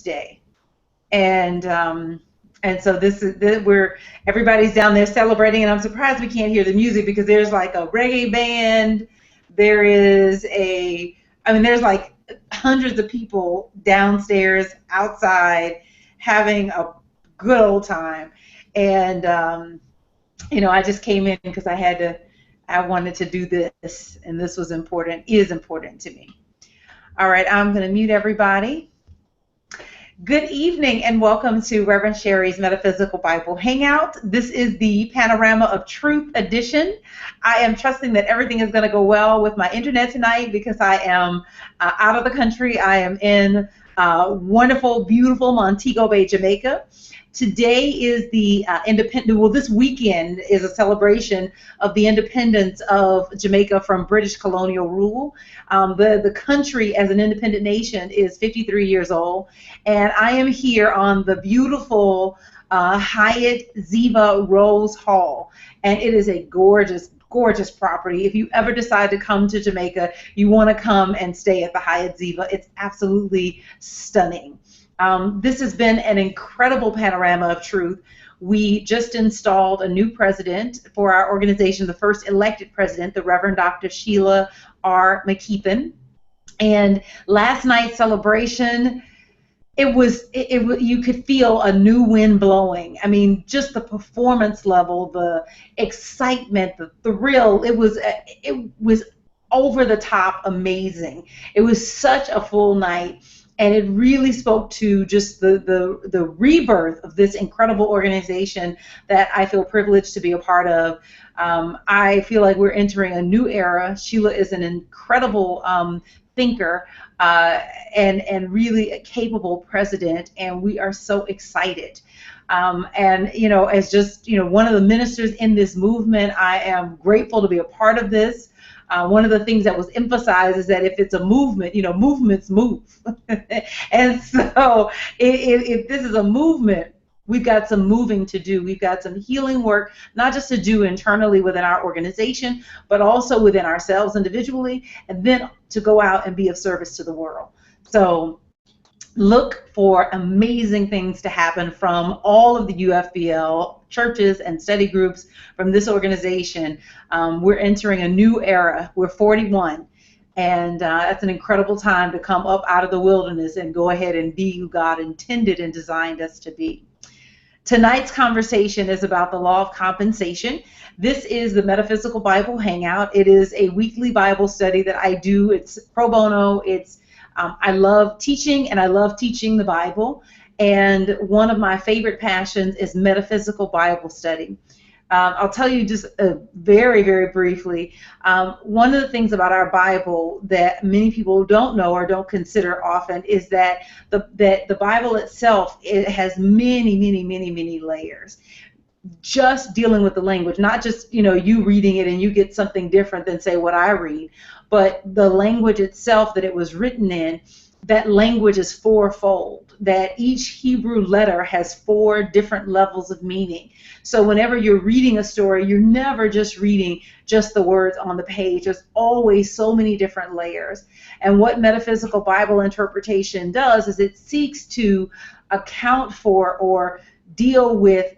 Day, and so everybody's down there celebrating, and I'm surprised we can't hear the music because there's like a reggae band. There's like hundreds of people downstairs, outside, having a good old time, and I just came in because I wanted to do this, and this is important to me. All right, I'm going to mute everybody. Good evening and welcome to Reverend Sherri's Metaphysical Bible Hangout. This is the Panorama of Truth edition. I am trusting that everything is going to go well with my internet tonight because I am out of the country. I am in wonderful, beautiful Montego Bay, Jamaica. Today is the this weekend is a celebration of the independence of Jamaica from British colonial rule. The country as an independent nation is 53 years old, and I am here on the beautiful Hyatt Ziva Rose Hall, and it is a gorgeous property. If you ever decide to come to Jamaica, you want to come and stay at the Hyatt Ziva. It's absolutely stunning. This has been an incredible panorama of truth. We just installed a new president for our organization, the first elected president, the Reverend Dr. Sheila R. McKeithen. And last night's celebration, you could feel a new wind blowing. I mean, just the performance level, the excitement, the thrill, it was over the top amazing. It was such a full night. And it really spoke to just the rebirth of this incredible organization that I feel privileged to be a part of. I feel like we're entering a new era. Sheila is an incredible thinker and really a capable president, and we are so excited. As just one of the ministers in this movement, I am grateful to be a part of this. One of the things that was emphasized is that if it's a movement, movements move. And so if this is a movement, we've got some moving to do. We've got some healing work, not just to do internally within our organization, but also within ourselves individually, and then to go out and be of service to the world. So look for amazing things to happen from all of the UFBL churches and study groups from this organization. We're entering a new era. We're 41, and that's an incredible time to come up out of the wilderness and go ahead and be who God intended and designed us to be. Tonight's conversation is about the law of compensation. This is the Metaphysical Bible Hangout. It is a weekly Bible study that I do. It's pro bono. I love teaching, and I love teaching the Bible, and one of my favorite passions is metaphysical Bible study. I'll tell you just very, very briefly, one of the things about our Bible that many people don't know or don't consider often is that the Bible itself, it has many, many, many, many layers. Just dealing with the language, not just you reading it and you get something different than, say, what I read, but the language itself that it was written in, that language is fourfold, that each Hebrew letter has 4 different levels of meaning. So whenever you're reading a story, you're never just reading just the words on the page. There's always so many different layers. And what metaphysical Bible interpretation does is it seeks to account for or deal with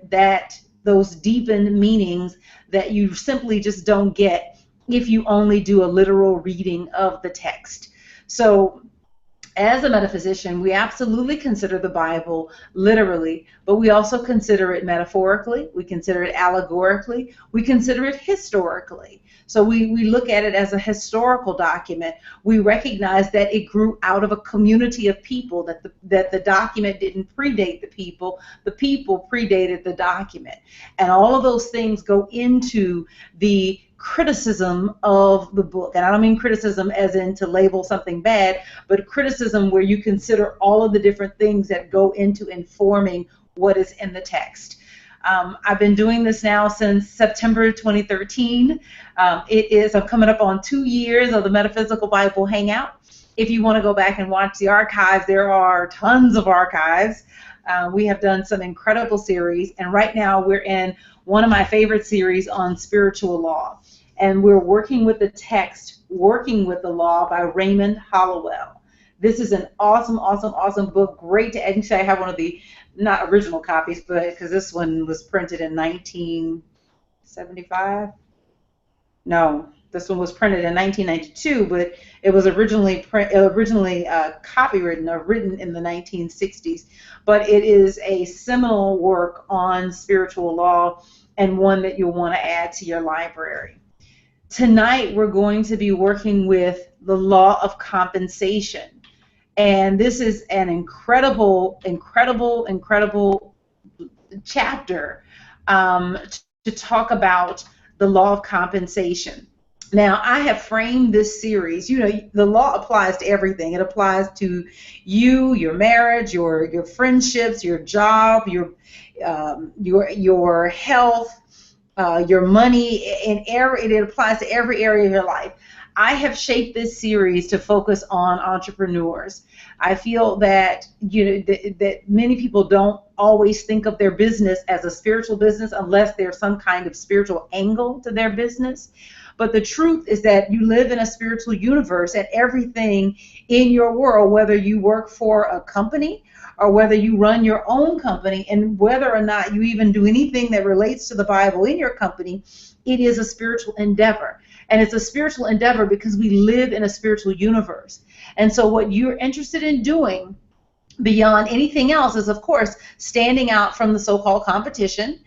those deepened meanings that you simply just don't get if you only do a literal reading of the text. So as a metaphysician, we absolutely consider the Bible literally, but we also consider it metaphorically, we consider it allegorically, we consider it historically. So we look at it as a historical document. We recognize that it grew out of a community of people, that the document didn't predate the people predated the document. And all of those things go into the criticism of the book. And I don't mean criticism as in to label something bad, but criticism where you consider all of the different things that go into informing what is in the text. I've been doing this now since September 2013. I'm coming up on 2 years of the Metaphysical Bible Hangout. If you want to go back and watch the archives, there are tons of archives. We have done some incredible series, and right now we're in one of my favorite series on spiritual law. And we're working with the text, Working with the Law by Raymond Hollowell. This is an awesome, awesome, awesome book. Great to actually I have one of the not original copies, but because this one was printed in 1975. No, this one was printed in 1992, but it was originally copywritten or written in the 1960s. But it is a seminal work on spiritual law and one that you'll want to add to your library. Tonight, we're going to be working with the law of compensation. And this is an incredible, incredible, incredible chapter to talk about the law of compensation. Now, I have framed this series, the law applies to everything. It applies to you, your marriage, your friendships, your job, your health, your money, it applies to every area of your life. I have shaped this series to focus on entrepreneurs. I feel that that many people don't always think of their business as a spiritual business unless there's some kind of spiritual angle to their business. But the truth is that you live in a spiritual universe, and everything in your world, whether you work for a company or whether you run your own company, and whether or not you even do anything that relates to the Bible in your company, it is a spiritual endeavor. And it's a spiritual endeavor because we live in a spiritual universe. And so what you're interested in doing beyond anything else is, of course, standing out from the so-called competition.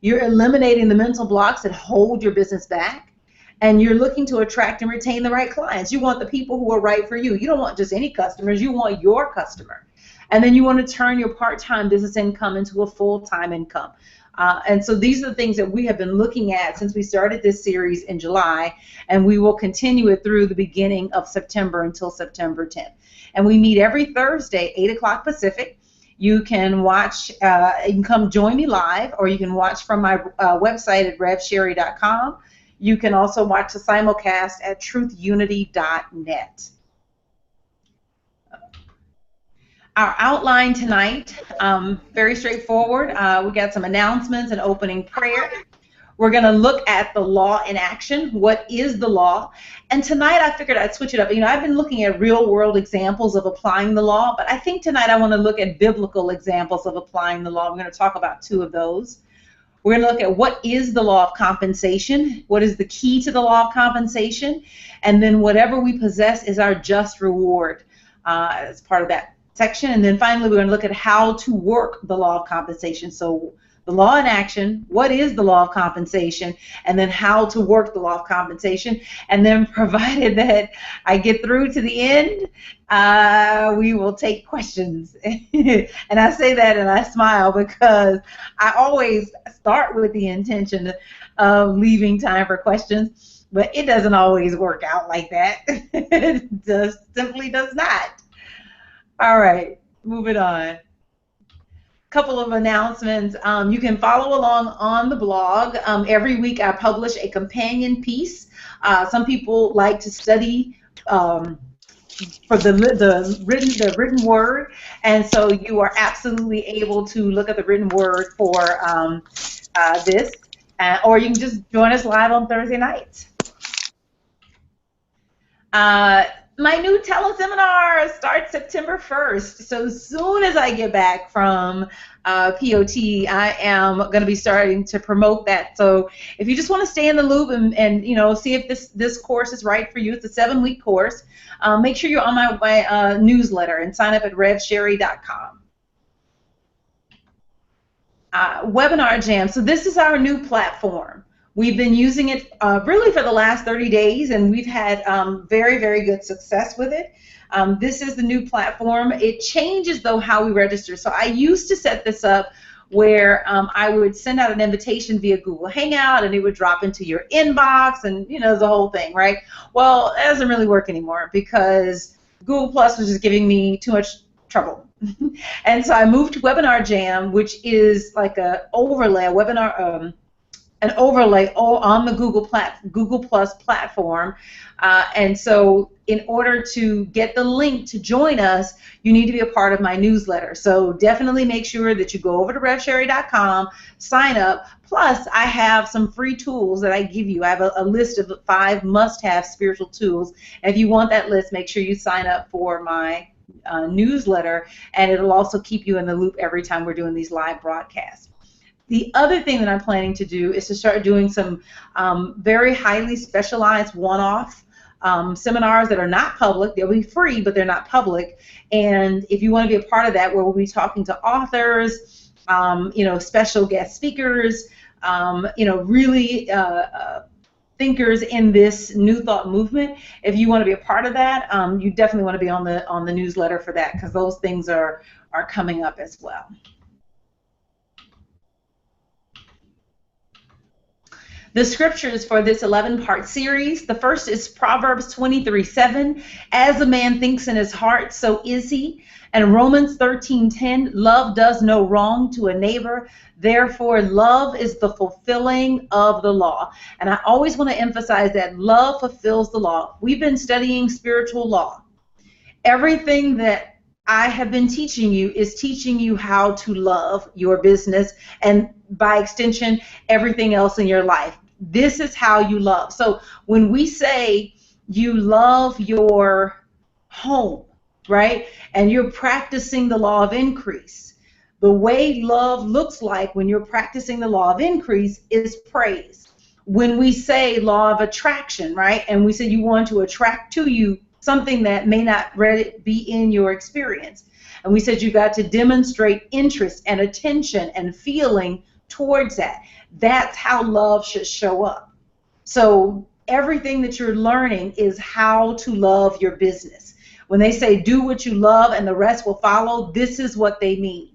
You're eliminating the mental blocks that hold your business back. And you're looking to attract and retain the right clients. You want the people who are right for you. You don't want just any customers. You want your customer. And then you want to turn your part-time business income into a full-time income. And so these are the things that we have been looking at since we started this series in July, and we will continue it through the beginning of September until September 10th. And we meet every Thursday, 8 o'clock Pacific. You can watch, you can come join me live, or you can watch from my website at revsherri.com. You can also watch the simulcast at truthunity.net. Our outline tonight, very straightforward. We got some announcements and opening prayer. We're going to look at the law in action. What is the law? And tonight I figured I'd switch it up. I've been looking at real-world examples of applying the law, but I think tonight I want to look at biblical examples of applying the law. We're going to talk about two of those. We're going to look at what is the law of compensation, what is the key to the law of compensation, and then whatever we possess is our just reward as part of that section. And then finally, we're going to look at how to work the law of compensation. So the law in action, what is the law of compensation, and then how to work the law of compensation. And then provided that I get through to the end, we will take questions. And I say that and I smile because I always start with the intention of leaving time for questions, but it doesn't always work out like that. It just simply does not. All right, moving on. Couple of announcements. You can follow along on the blog. Every week I publish a companion piece. Some people like to study for the written word, and so you are absolutely able to look at the written word for this, or you can just join us live on Thursday nights. My new teleseminar starts September 1st. So as soon as I get back from POT, I am going to be starting to promote that. So if you just want to stay in the loop and see if this course is right for you, it's a 7-week course. Make sure you're on my newsletter and sign up at revsherri.com. Webinar Jam. So this is our new platform. We've been using it really for the last 30 days, and we've had very, very good success with it. This is the new platform. It changes, though, how we register. So I used to set this up where I would send out an invitation via Google Hangout, and it would drop into your inbox, and, the whole thing, right? Well, it doesn't really work anymore because Google Plus was just giving me too much trouble. And so I moved to Webinar Jam, which is like an overlay, an overlay on the Google Plus platform. And so in order to get the link to join us, you need to be a part of my newsletter. So definitely make sure that you go over to revsherri.com, sign up. Plus, I have some free tools that I give you. I have a list of 5 must-have spiritual tools. And if you want that list, make sure you sign up for my newsletter, and it'll also keep you in the loop every time we're doing these live broadcasts. The other thing that I'm planning to do is to start doing some very highly specialized one-off seminars that are not public. They'll be free, but they're not public. And if you want to be a part of that, where we'll be talking to authors, special guest speakers, really thinkers in this New Thought movement. If you want to be a part of that, you definitely want to be on the newsletter for that, because those things are coming up as well. The scriptures for this 11-part series, the first is Proverbs 23:7. As a man thinks in his heart, so is he. And Romans 13:10, love does no wrong to a neighbor. Therefore, love is the fulfilling of the law. And I always want to emphasize that love fulfills the law. We've been studying spiritual law. Everything that I have been teaching you is teaching you how to love your business, and by extension, everything else in your life. This is how you love. So when we say you love your home, right, and you're practicing the law of increase, the way love looks like when you're practicing the law of increase is praise. When we say law of attraction, right, and we say you want to attract to you something that may not be in your experience. And we said you got to demonstrate interest and attention and feeling towards that. That's how love should show up. So everything that you're learning is how to love your business. When they say do what you love and the rest will follow, this is what they mean.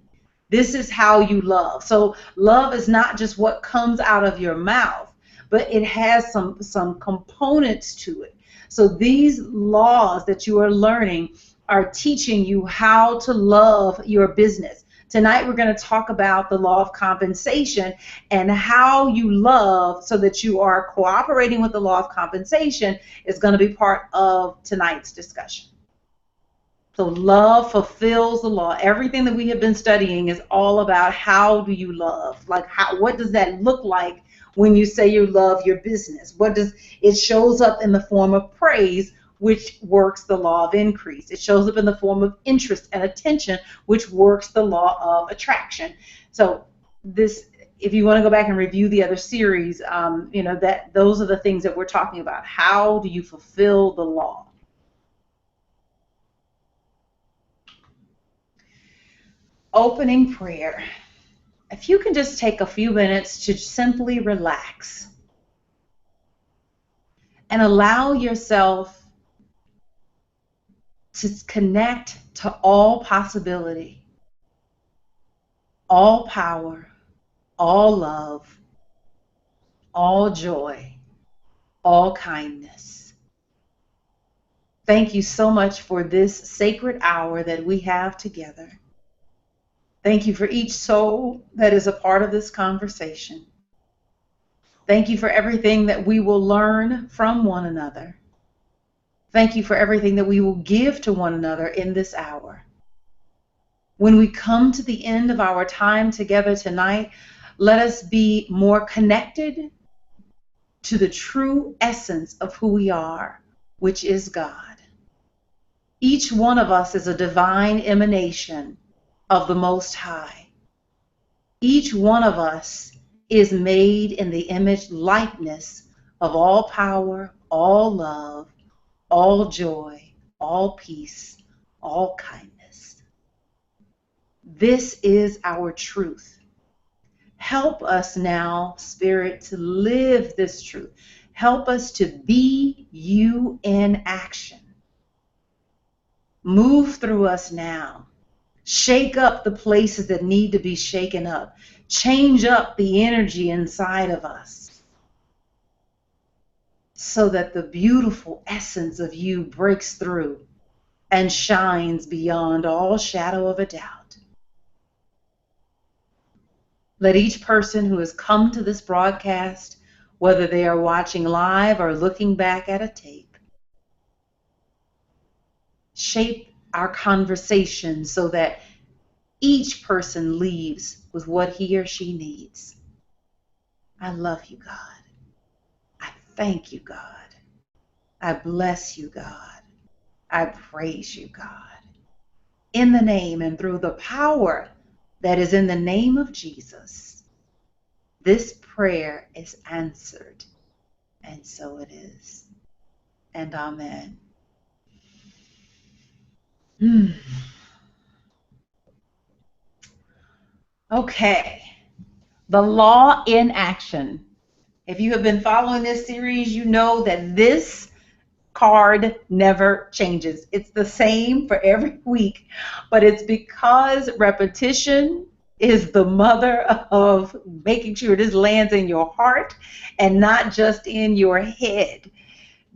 This is how you love. So love is not just what comes out of your mouth, but it has some components to it. So these laws that you are learning are teaching you how to love your business. Tonight we're going to talk about the law of compensation and how you love so that you are cooperating with the law of compensation is going to be part of tonight's discussion. So love fulfills the law. Everything that we have been studying is all about how do you love? Like what does that look like when you say you love your business? It shows up in the form of praise, which works the law of increase. It shows up in the form of interest and attention, which works the law of attraction. So if you want to go back and review the other series, those are the things that we're talking about. How do you fulfill the law? Opening prayer. If you can just take a few minutes to simply relax and allow yourself to connect to all possibility, all power, all love, all joy, all kindness. Thank you so much for this sacred hour that we have together. Thank you for each soul that is a part of this conversation. Thank you for everything that we will learn from one another. Thank you for everything that we will give to one another in this hour. When we come to the end of our time together tonight, let us be more connected to the true essence of who we are, which is God. Each one of us is a divine emanation of the Most High. Each one of us is made in the image likeness of all power, all love, all joy, all peace, all kindness. This is our truth. Help us now, Spirit, to live this truth. Help us to be you in action. Move through us now. Shake up the places that need to be shaken up. Change up the energy inside of us so that the beautiful essence of you breaks through and shines beyond all shadow of a doubt. Let each person who has come to this broadcast, whether they are watching live or looking back at a tape, shape our conversation so that each person leaves with what he or she needs. I love you, God. I thank you, God. I bless you, God. I praise you, God. in the name and through the power that is in the name of Jesus, this prayer is answered. And so it is. And amen. Okay. The law in action. If you have been following this series, you know that this card never changes. It's the same for every week, but it's because repetition is the mother of making sure this lands in your heart and not just in your head.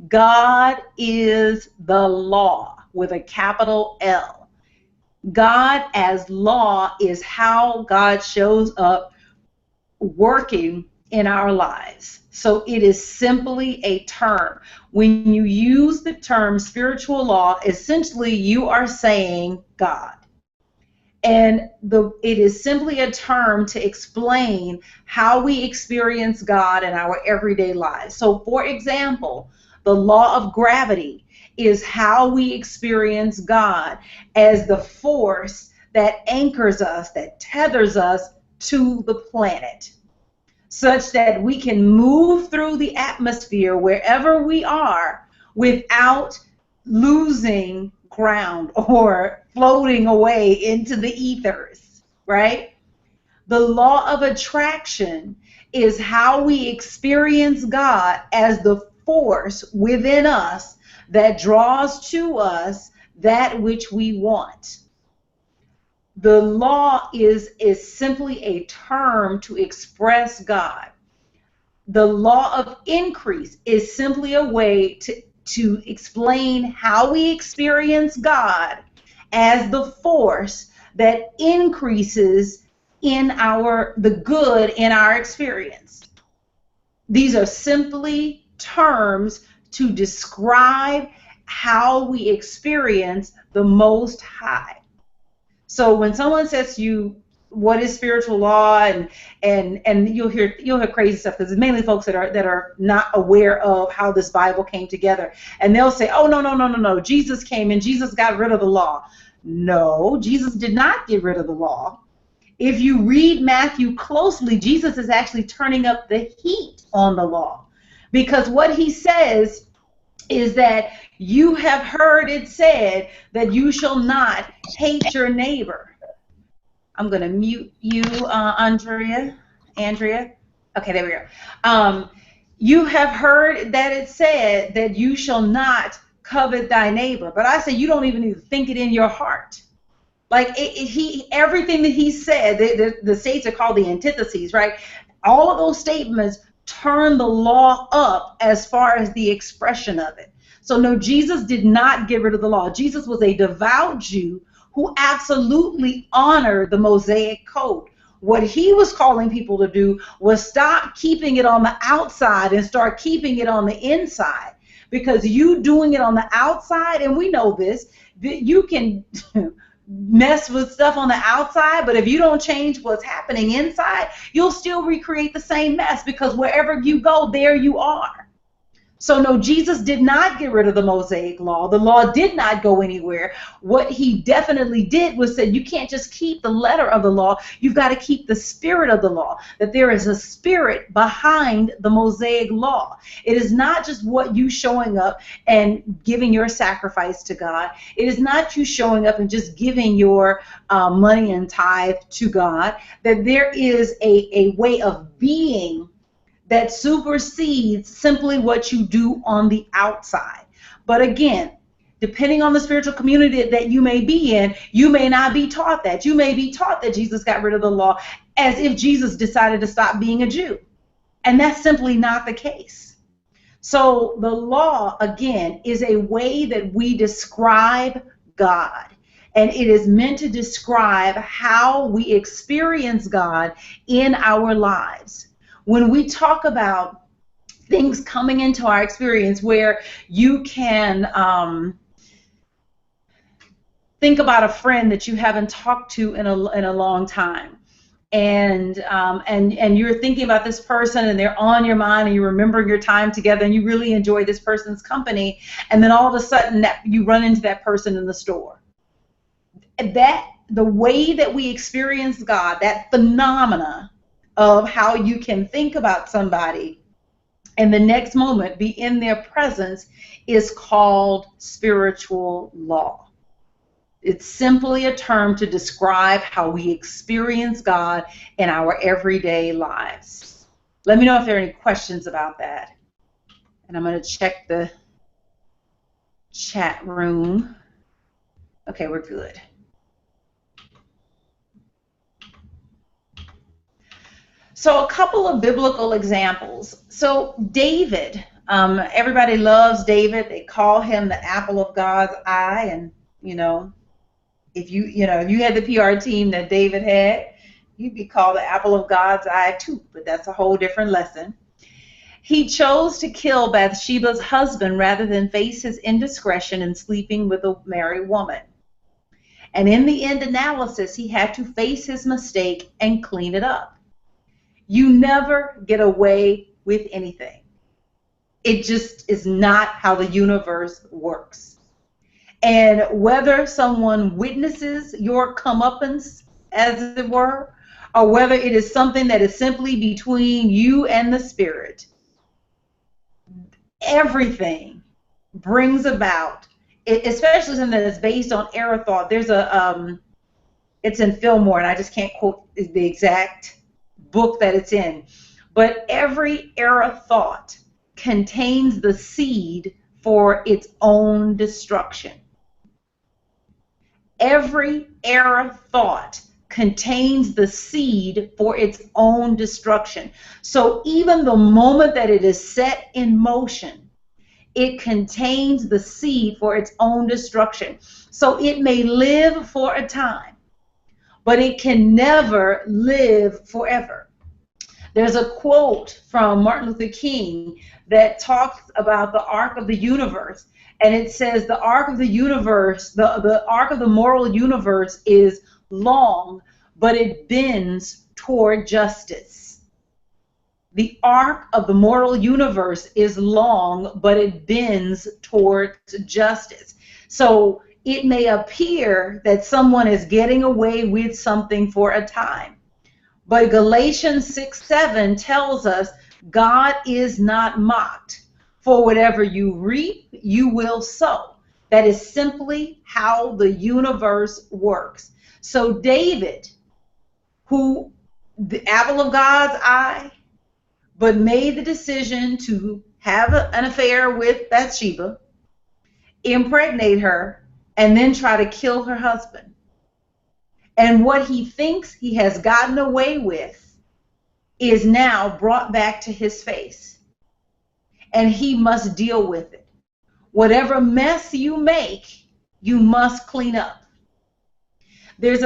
God is the law with a capital L. God as law is how God shows up working in our lives. So it is simply a term. When you use the term spiritual law, essentially you are saying God. And it is simply a term to explain how we experience God in our everyday lives. So for example, the law of gravity is how we experience God as the force that anchors us, that tethers us to the planet, such that we can move through the atmosphere wherever we are without losing ground or floating away into the ethers, right? The law of attraction is how we experience God as the force within us that draws to us that which we want. The law is simply a term to express God. The law of increase is simply a way to explain how we experience God as the force that increases in the good in our experience. These are simply terms to describe how we experience the Most High. So when someone says to you, what is spiritual law, and you'll hear crazy stuff, because it's mainly folks that are not aware of how this Bible came together, and they'll say, oh no, Jesus came and Jesus got rid of the law. No, Jesus did not get rid of the law. If you read Matthew closely, Jesus is actually turning up the heat on the law, because what he says is that you have heard it said that you shall not hate your neighbor. I'm going to mute you, Andrea. Okay, there we go. You have heard that it said that you shall not covet thy neighbor. But I say you don't even need to think it in your heart. Like everything that he said, the states are called the antitheses, right? All of those statements turn the law up as far as the expression of it. So no, Jesus did not get rid of the law. Jesus was a devout Jew who absolutely honored the Mosaic code. What he was calling people to do was stop keeping it on the outside and start keeping it on the inside. Because you doing it on the outside, and we know this, you can mess with stuff on the outside, but if you don't change what's happening inside, you'll still recreate the same mess, because wherever you go, there you are. So no, Jesus did not get rid of the Mosaic law. The law did not go anywhere. What he definitely did was said you can't just keep the letter of the law. You've got to keep the spirit of the law, that there is a spirit behind the Mosaic law. It is not just what you showing up and giving your sacrifice to God. It is not you showing up and just giving your money and tithe to God. That there is a way of being that supersedes simply what you do on the outside. But again, depending on the spiritual community that you may be in, you may not be taught that. You may be taught that Jesus got rid of the law as if Jesus decided to stop being a Jew. And that's simply not the case. So the law, again, is a way that we describe God. And it is meant to describe how we experience God in our lives. When we talk about things coming into our experience where you can think about a friend that you haven't talked to in a long time, and you're thinking about this person and they're on your mind and you're remembering your time together and you really enjoy this person's company, and then all of a sudden you run into that person in the store. that the way that we experience God, that phenomena of how you can think about somebody and the next moment be in their presence, is called spiritual law. It's simply a term to describe how we experience God in our everyday lives. Let me know if there are any questions about that. And I'm going to check the chat room. Okay, we're good. So a couple of biblical examples. So David, everybody loves David. They call him the apple of God's eye. And, if you had the PR team that David had, you'd be called the apple of God's eye too. But that's a whole different lesson. He chose to kill Bathsheba's husband rather than face his indiscretion in sleeping with a married woman. And in the end analysis, he had to face his mistake and clean it up. You never get away with anything. It just is not how the universe works. And whether someone witnesses your comeuppance, as it were, or whether it is something that is simply between you and the spirit, everything brings about, especially something that is based on error thought. There's it's in Fillmore, and I just can't quote the exact book that it's in, but every error thought contains the seed for its own destruction. Every error thought contains the seed for its own destruction. So even the moment that it is set in motion, it contains the seed for its own destruction. So it may live for a time, but it can never live forever. There's a quote from Martin Luther King that talks about the arc of the universe, and it says the arc of the universe, the arc of the moral universe is long, but it bends toward justice. The arc of the moral universe is long, but it bends toward justice. So it may appear that someone is getting away with something for a time, but Galatians 6:7 tells us God is not mocked. For whatever you reap, you will sow. That is simply how the universe works. So David, who the apple of God's eye, but made the decision to have an affair with Bathsheba, impregnate her, and then try to kill her husband. And what he thinks he has gotten away with is now brought back to his face. And he must deal with it. Whatever mess you make, you must clean up. There's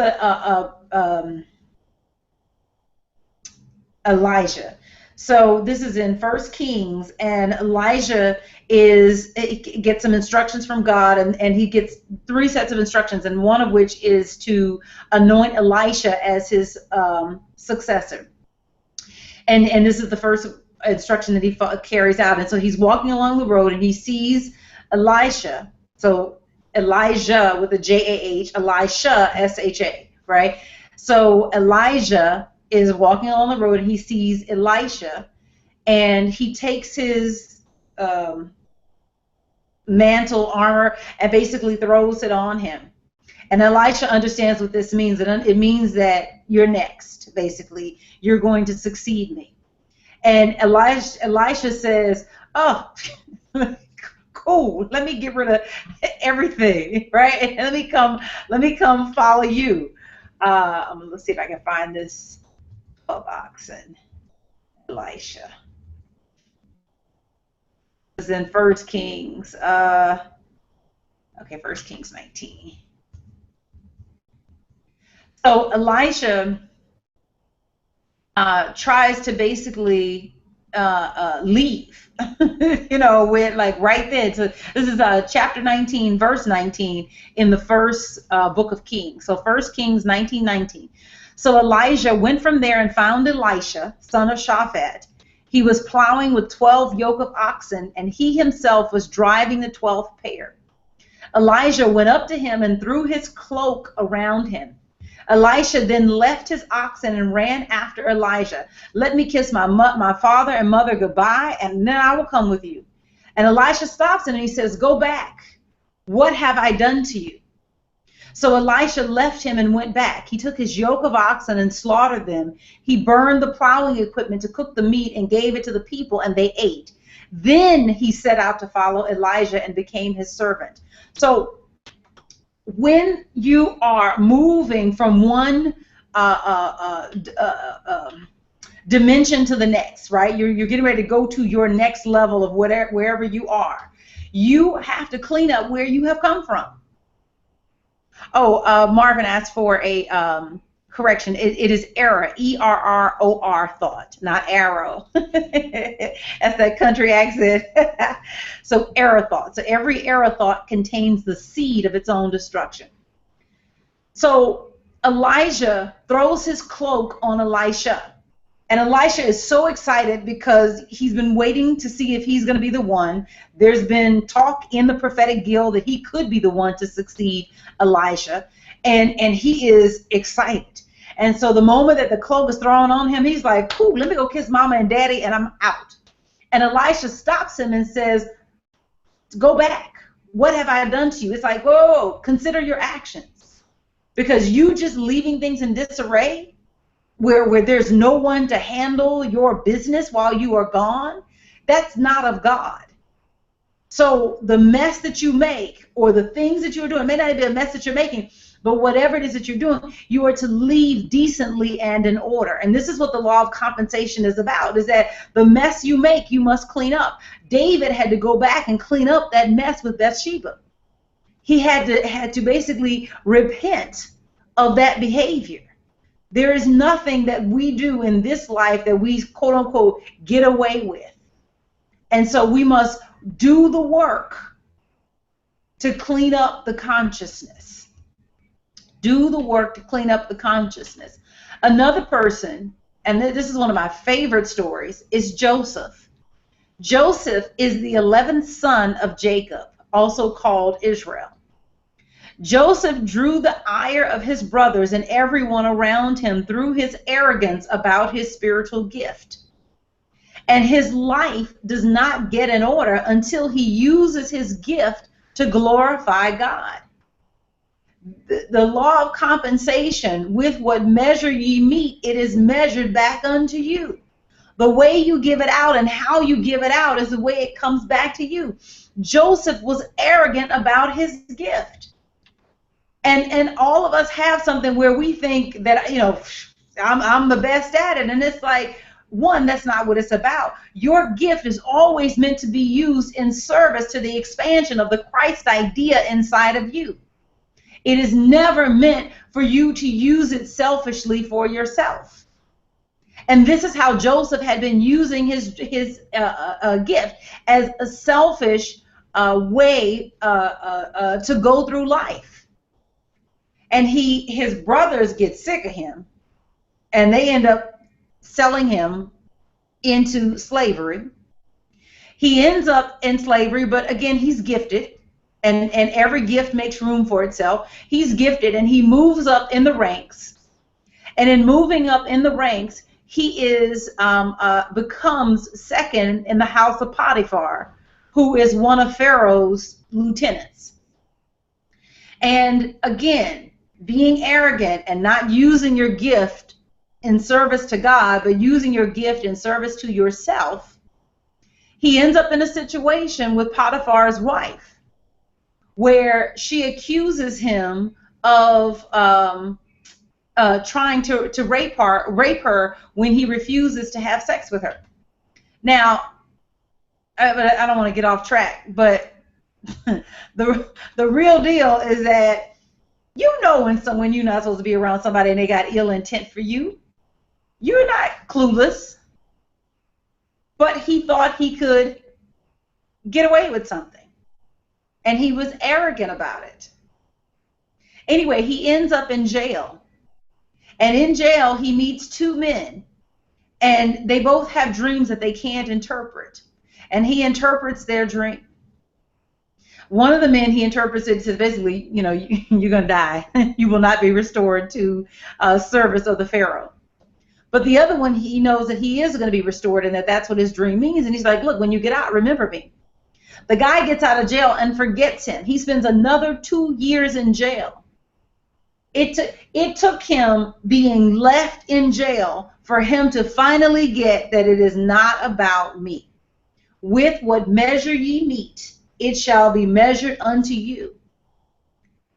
Elijah. So this is in 1 Kings, and Elijah gets some instructions from God, and he gets 3 sets of instructions, and one of which is to anoint Elisha as his successor. And this is the first instruction that he carries out. And so he's walking along the road, and he sees Elisha. So Elijah with a J-A-H, Elisha, S-H-A, right? So Elijah is walking along the road, and he sees Elisha, and he takes his mantle, armor, and basically throws it on him. And Elisha understands what this means. It means that you're next, basically. You're going to succeed me. And Elisha says, oh, cool, let me get rid of everything, right? And let me come follow you. Let's see if I can find this box and Elisha. This is in 1 Kings. Okay, 1 Kings 19. So Elisha tries to basically leave, with like right then. So this is chapter 19, verse 19 in the first book of Kings. So 1 Kings 19:19. So Elijah went from there and found Elisha, son of Shaphat. He was plowing with 12 yoke of oxen, and he himself was driving the 12th pair. Elijah went up to him and threw his cloak around him. Elisha then left his oxen and ran after Elijah. Let me kiss my father and mother goodbye, and then I will come with you. And Elisha stops him and he says, go back. What have I done to you? So Elisha left him and went back. He took his yoke of oxen and slaughtered them. He burned the plowing equipment to cook the meat and gave it to the people, and they ate. Then he set out to follow Elijah and became his servant. So when you are moving from one dimension to the next, right? You're getting ready to go to your next level of wherever you are. You have to clean up where you have come from. Oh, Marvin asked for a correction. It is error, E-R-R-O-R, thought, not arrow. That's that country accent. So error thought. So every error thought contains the seed of its own destruction. So Elijah throws his cloak on Elisha. And Elisha is so excited because he's been waiting to see if he's going to be the one. There's been talk in the prophetic guild that he could be the one to succeed Elijah. And he is excited. And so the moment that the cloak is thrown on him, he's like, cool, let me go kiss mama and daddy, and I'm out. And Elisha stops him and says, go back. What have I done to you? It's like, whoa, consider your actions. Because you just leaving things in disarray, where there's no one to handle your business while you are gone, that's not of God. So the mess that you make or the things that you're doing, it may not be a mess that you're making, but whatever it is that you're doing, you are to leave decently and in order. And this is what the law of compensation is about, is that the mess you make, you must clean up. David had to go back and clean up that mess with Bathsheba. He had to basically repent of that behavior. There is nothing that we do in this life that we, quote unquote, get away with. And so we must do the work to clean up the consciousness. Do the work to clean up the consciousness. Another person, and this is one of my favorite stories, is Joseph. Joseph is the 11th son of Jacob, also called Israel. Joseph drew the ire of his brothers and everyone around him through his arrogance about his spiritual gift. And his life does not get in order until he uses his gift to glorify God. The law of compensation, with what measure ye meet, it is measured back unto you. The way you give it out and how you give it out is the way it comes back to you. Joseph was arrogant about his gift. And all of us have something where we think that, you know, I'm the best at it. And it's like, one, that's not what it's about. Your gift is always meant to be used in service to the expansion of the Christ idea inside of you. It is never meant for you to use it selfishly for yourself. And this is how Joseph had been using his gift as a selfish way to go through life. And his brothers get sick of him, and they end up selling him into slavery. He ends up in slavery, but again, he's gifted, and every gift makes room for itself. He's gifted, and he moves up in the ranks. And in moving up in the ranks, he becomes second in the house of Potiphar, who is one of Pharaoh's lieutenants. And again, being arrogant and not using your gift in service to God, but using your gift in service to yourself, he ends up in a situation with Potiphar's wife, where she accuses him of trying to rape her when he refuses to have sex with her. Now, I don't want to get off track, but the real deal is that you know when you're not supposed to be around somebody and they got ill intent for you. You're not clueless. But he thought he could get away with something. And he was arrogant about it. Anyway, he ends up in jail. And in jail, he meets two men. And they both have dreams that they can't interpret. And he interprets their dream. One of the men, he interprets it to basically, you're going to die. You will not be restored to service of the Pharaoh. But the other one, he knows that he is going to be restored and that that's what his dream means. And he's like, look, when you get out, remember me. The guy gets out of jail and forgets him. He spends another 2 years in jail. It took him being left in jail for him to finally get that it is not about me. With what measure ye meet, it shall be measured unto you.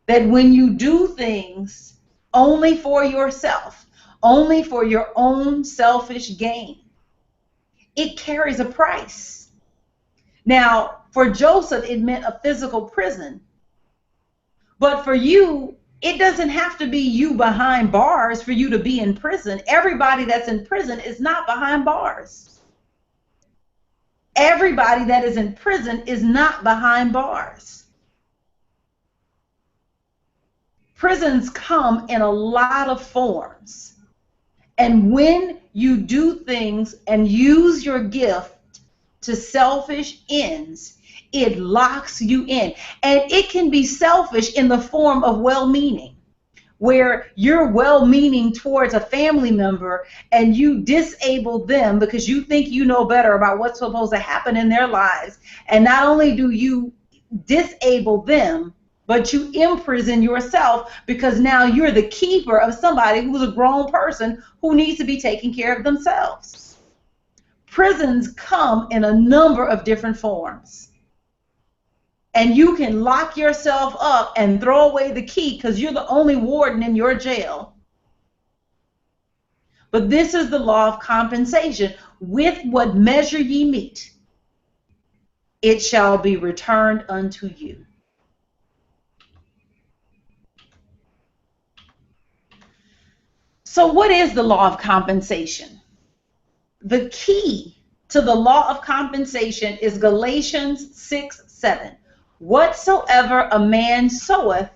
That when you do things only for yourself, only for your own selfish gain, it carries a price. Now, for Joseph, it meant a physical prison. But for you, it doesn't have to be you behind bars for you to be in prison. Everybody that's in prison is not behind bars. Everybody that is in prison is not behind bars. Prisons come in a lot of forms. And when you do things and use your gift to selfish ends, it locks you in. And it can be selfish in the form of well-meaning, where you're well-meaning towards a family member and you disable them because you think you know better about what's supposed to happen in their lives. And not only do you disable them, but you imprison yourself because now you're the keeper of somebody who's a grown person who needs to be taking care of themselves. Prisons come in a number of different forms. And you can lock yourself up and throw away the key because you're the only warden in your jail. But this is the law of compensation. With what measure ye meet, it shall be returned unto you. So what is the law of compensation? The key to the law of compensation is Galatians 6:7. Whatsoever a man soweth,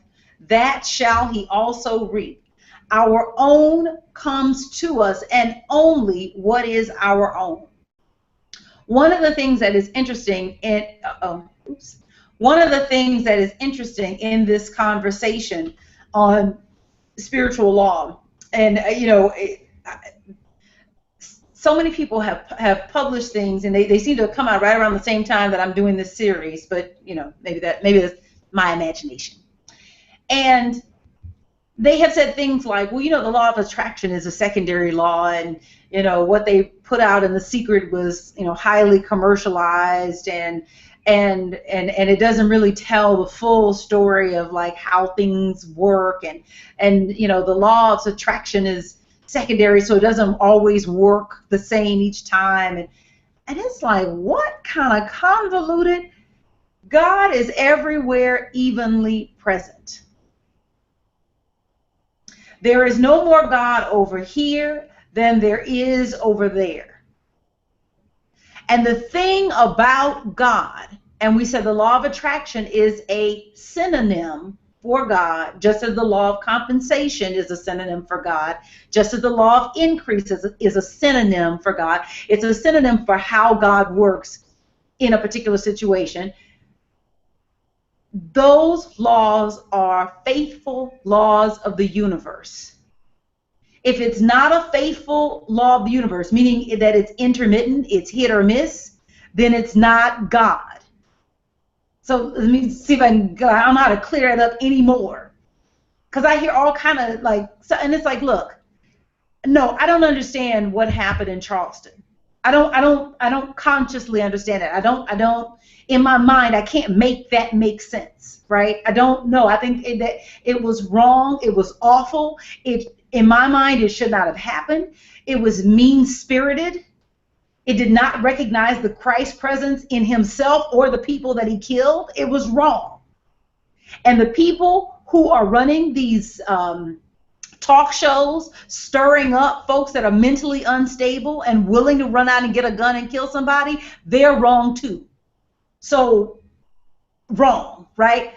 that shall he also reap. Our own comes to us, and only what is our own. One of the things that is interesting in this conversation on spiritual law, and so many people have published things, and they seem to have come out right around the same time that I'm doing this series, but maybe that's my imagination. And they have said things like, well, the law of attraction is a secondary law, and what they put out in The Secret was highly commercialized, and it doesn't really tell the full story of like how things work, and the law of attraction is secondary, so it doesn't always work the same each time, and it's like, what kind of convoluted? God is everywhere evenly present. There is no more God over here than there is over there. And the thing about God, and we said the law of attraction is a synonym for God, just as the law of compensation is a synonym for God, just as the law of increase is a synonym for God. It's a synonym for how God works in a particular situation. Those laws are faithful laws of the universe. If it's not a faithful law of the universe, meaning that it's intermittent, it's hit or miss, then it's not God. So let me see if I don't know how to clear it up anymore. Because I hear all kind of and it's like, look, no, I don't understand what happened in Charleston. I don't consciously understand it. I don't, in my mind, I can't make that make sense, right? I don't know. I think that it was wrong. It was awful. In my mind, it should not have happened. It was mean-spirited. It did not recognize the Christ presence in himself or the people that he killed. It was wrong. And the people who are running these talk shows, stirring up folks that are mentally unstable and willing to run out and get a gun and kill somebody, they're wrong too. So, wrong, right?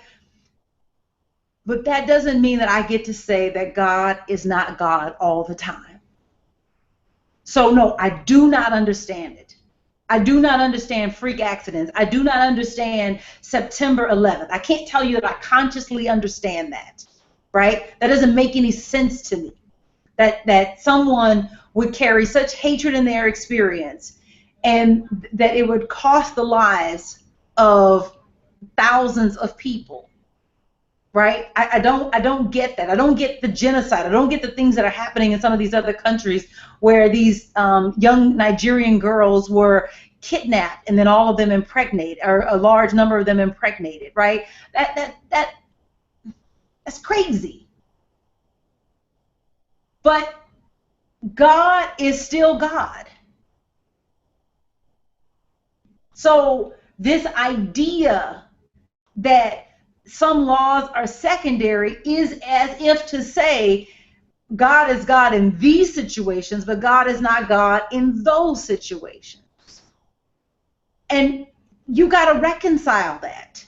But that doesn't mean that I get to say that God is not God all the time. So no, I do not understand it. I do not understand freak accidents. I do not understand September 11th. I can't tell you that I consciously understand that, right? That doesn't make any sense to me. That someone would carry such hatred in their experience and that it would cost the lives of thousands of people, right? I don't get that. I don't get the genocide. I don't get the things that are happening in some of these other countries where these young Nigerian girls were kidnapped and then all of them impregnated, or a large number of them impregnated, right? That's crazy. But God is still God. So this idea that some laws are secondary is as if to say God is God in these situations, but God is not God in those situations. And you got to reconcile that.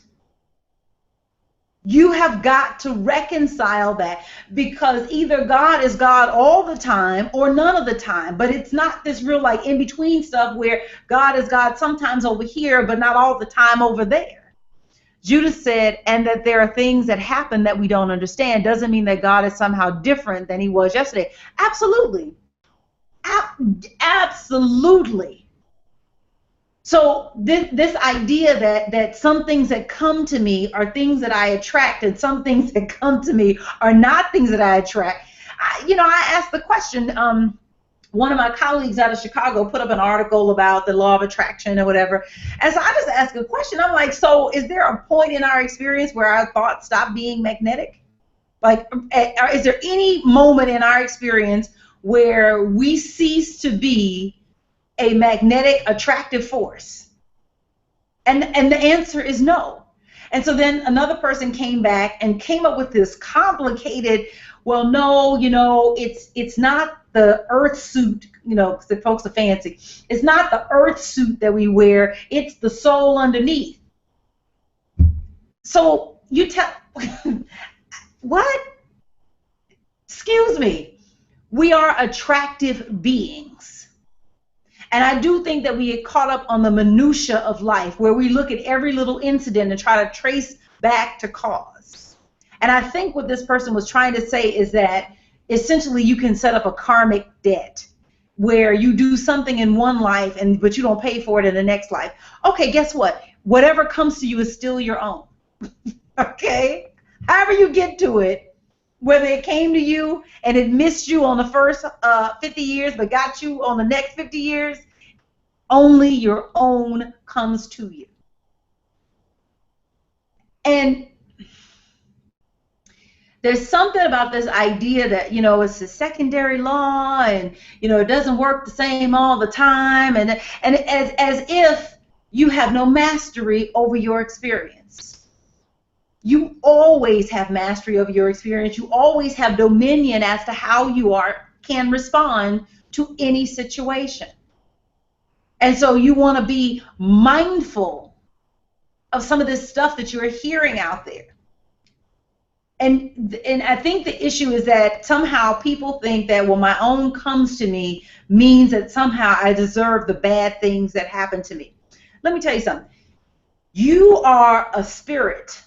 You have got to reconcile that, because either God is God all the time or none of the time. But it's not this real like in between stuff where God is God sometimes over here but not all the time over there. Judas said, and that there are things that happen that we don't understand doesn't mean that God is somehow different than he was yesterday. Absolutely. Absolutely. So this idea that some things that come to me are things that I attract, and some things that come to me are not things that I attract. I asked the question. One of my colleagues out of Chicago put up an article about the law of attraction or whatever. And so I just asked a question. I'm like, so is there a point in our experience where our thoughts stop being magnetic? Like, is there any moment in our experience where we cease to be a magnetic, attractive force? And the answer is no. And so then another person came back and came up with this complicated, well, no, it's not the earth suit, because the folks are fancy. It's not the earth suit that we wear, it's the soul underneath. So you tell, what? Excuse me. We are attractive beings. And I do think that we get caught up on the minutia of life, where we look at every little incident and try to trace back to cause. And I think what this person was trying to say is that essentially you can set up a karmic debt where you do something in one life but you don't pay for it in the next life. Okay, guess what? Whatever comes to you is still your own. Okay? However you get to it, whether it came to you and it missed you on the first 50 years but got you on the next 50 years, only your own comes to you. And there's something about this idea that, it's a secondary law and, it doesn't work the same all the time, and as if you have no mastery over your experience. You always have mastery over your experience. You always have dominion as to how you can respond to any situation. And so you want to be mindful of some of this stuff that you're hearing out there. And I think the issue is that somehow people think that, well, my own comes to me means that somehow I deserve the bad things that happen to me. Let me tell you something. You are a spirit.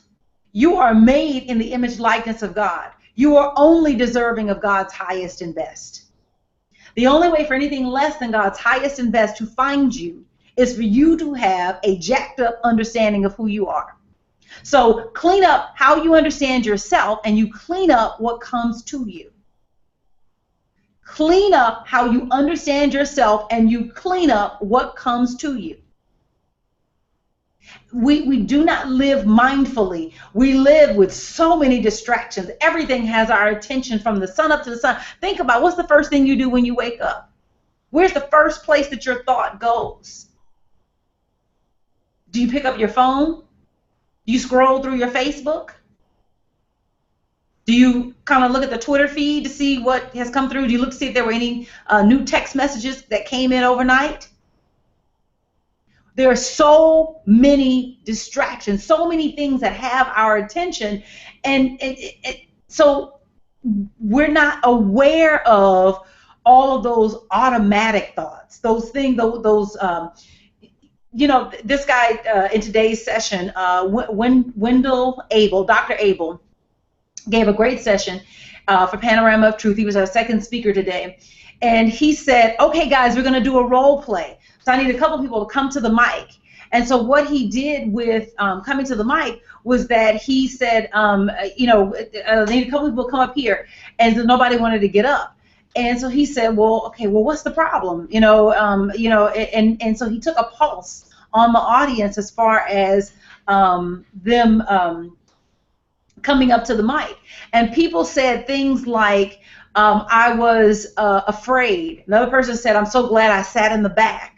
You are made in the image likeness of God. You are only deserving of God's highest and best. The only way for anything less than God's highest and best to find you is for you to have a jacked up understanding of who you are. So clean up how you understand yourself, and you clean up what comes to you. Clean up how you understand yourself, and you clean up what comes to you. We do not live mindfully. We live with so many distractions. Everything has our attention from the sun up to the sun. Think about, what's the first thing you do when you wake up? Where's the first place that your thought goes? Do you pick up your phone? Do you scroll through your Facebook? Do you kind of look at the Twitter feed to see what has come through? Do you look to see if there were any new text messages that came in overnight? There are so many distractions, so many things that have our attention, and so we're not aware of all of those automatic thoughts, those things, those this guy in today's session, Wendell Abel, Dr. Abel, gave a great session for Panorama of Truth. He was our second speaker today. And he said, okay, guys, we're going to do a role play. So I need a couple people to come to the mic. And so what he did with coming to the mic was that he said, I need a couple people to come up here. And so nobody wanted to get up. And so he said, well, okay, well, what's the problem? And so he took a pulse on the audience as far as them coming up to the mic. And people said things like, I was afraid. Another person said, I'm so glad I sat in the back.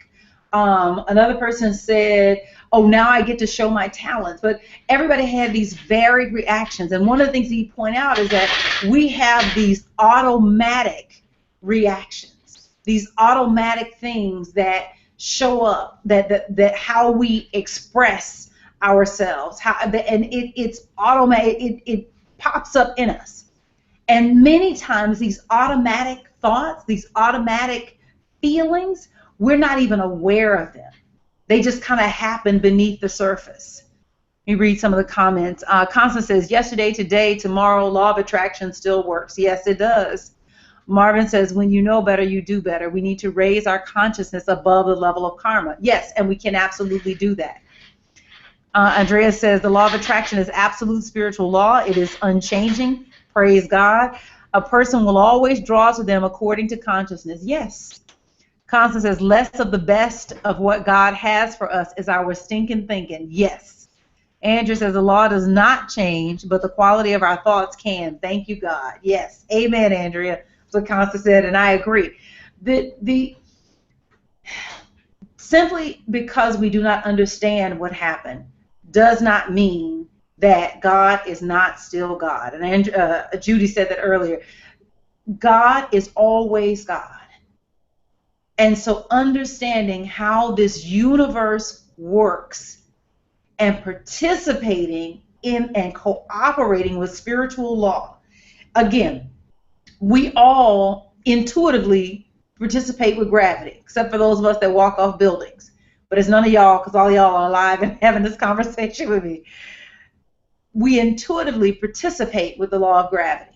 Another person said, oh, now I get to show my talents. But everybody had these varied reactions. And one of the things he pointed out is that we have these automatic reactions, these automatic things that show up, that how we express ourselves, it's automatic, it pops up in us. And many times these automatic thoughts, these automatic feelings, we're not even aware of them. They just kind of happen beneath the surface. Let me read some of the comments. Constance says, yesterday, today, tomorrow, law of attraction still works. Yes, it does. Marvin says, when you know better, you do better. We need to raise our consciousness above the level of karma. Yes, and we can absolutely do that. Andrea says, the law of attraction is absolute spiritual law. It is unchanging. Praise God. A person will always draw to them according to consciousness. Yes. Constance says, less of the best of what God has for us is our stinking thinking. Yes. Andrew says, the law does not change, but the quality of our thoughts can. Thank you, God. Yes. Amen, Andrea. That's what Constance said, and I agree. Simply because we do not understand what happened does not mean that God is not still God. And Judy said that earlier. God is always God. And so understanding how this universe works and participating in and cooperating with spiritual law. Again, we all intuitively participate with gravity, except for those of us that walk off buildings. But it's none of y'all, because all y'all are alive and having this conversation with me. We intuitively participate with the law of gravity.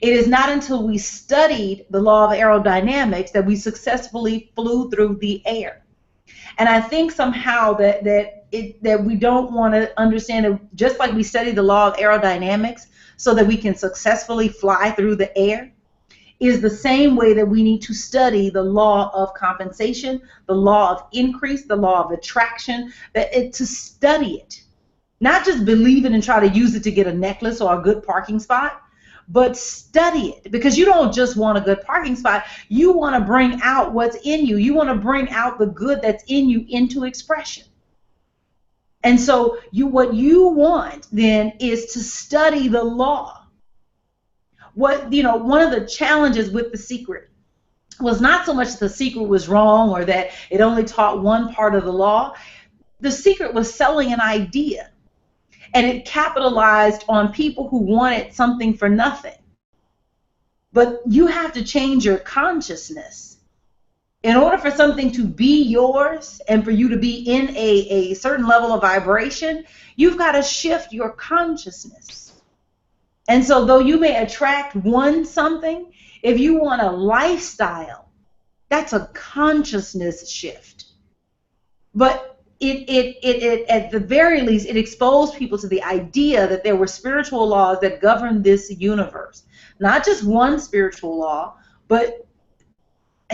It is not until we studied the law of aerodynamics that we successfully flew through the air. And I think somehow that we don't want to understand that just like we studied the law of aerodynamics so that we can successfully fly through the air, is the same way that we need to study the law of compensation, the law of increase, the law of attraction, to study it. Not just believe it and try to use it to get a necklace or a good parking spot, but study it, because you don't just want a good parking spot. You want to bring out what's in you. You want to bring out the good that's in you into expression. And so what you want then is to study the law. One of the challenges with The Secret was not so much that The Secret was wrong or that it only taught one part of the law. The Secret was selling an idea. And it capitalized on people who wanted something for nothing. But you have to change your consciousness. In order for something to be yours and for you to be in a certain level of vibration, you've got to shift your consciousness. And so though you may attract something, if you want a lifestyle, that's a consciousness shift. But it at the very least, it exposed people to the idea that there were spiritual laws that govern this universe. Not just one spiritual law, but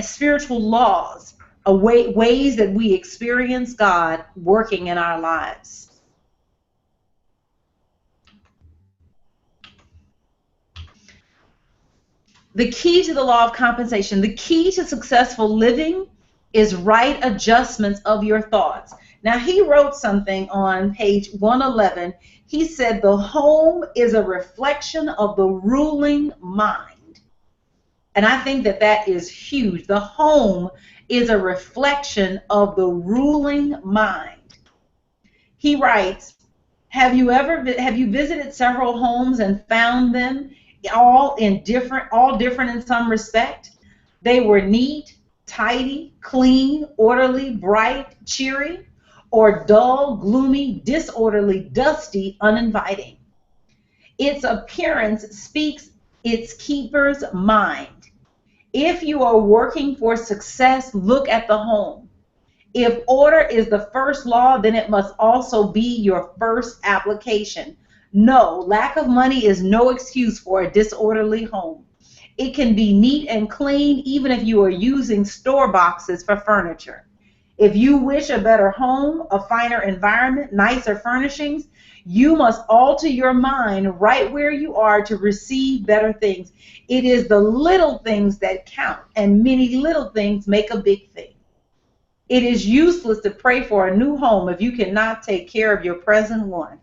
spiritual laws, ways that we experience God working in our lives. The key to the law of compensation, the key to successful living is right adjustments of your thoughts. Now, he wrote something on page 111. He said, the home is a reflection of the ruling mind. And I think that is huge. The home is a reflection of the ruling mind. He writes, have you visited several homes and found them all different in some respect? They were neat, tidy, clean, orderly, bright, cheery. or dull, gloomy, disorderly, dusty, uninviting. Its appearance speaks its keeper's mind. If you are working for success, look at the home. If order is the first law, then it must also be your first application. No, lack of money is no excuse for a disorderly home. It can be neat and clean even if you are using store boxes for furniture. If you wish a better home, a finer environment, nicer furnishings, you must alter your mind right where you are to receive better things. It is the little things that count, and many little things make a big thing. It is useless to pray for a new home if you cannot take care of your present one.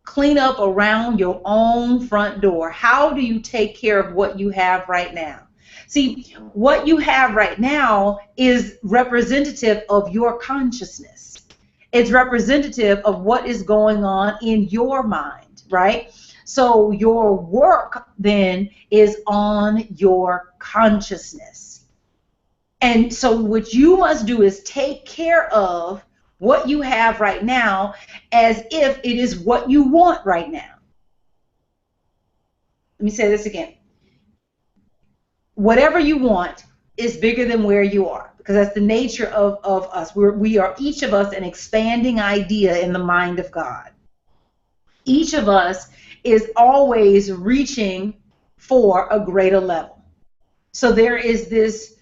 Clean up around your own front door. How do you take care of what you have right now? See, what you have right now is representative of your consciousness. It's representative of what is going on in your mind, right? So your work then is on your consciousness. And so what you must do is take care of what you have right now as if it is what you want right now. Let me say this again. Whatever you want is bigger than where you are, because that's the nature of us. We are each of us an expanding idea in the mind of God. Each of us is always reaching for a greater level. So there is this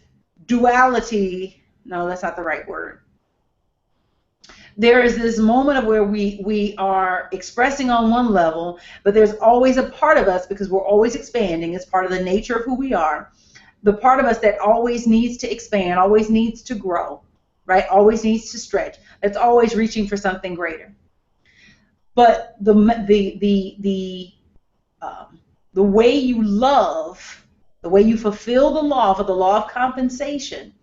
duality. No, that's not the right word. There is this moment of where we are expressing on one level, but there's always a part of us, because we're always expanding. It's part of the nature of who we are. The part of us that always needs to expand, always needs to grow, right? Always needs to stretch. That's always reaching for something greater. But the way you love, the way you fulfill the law for the law of compensation,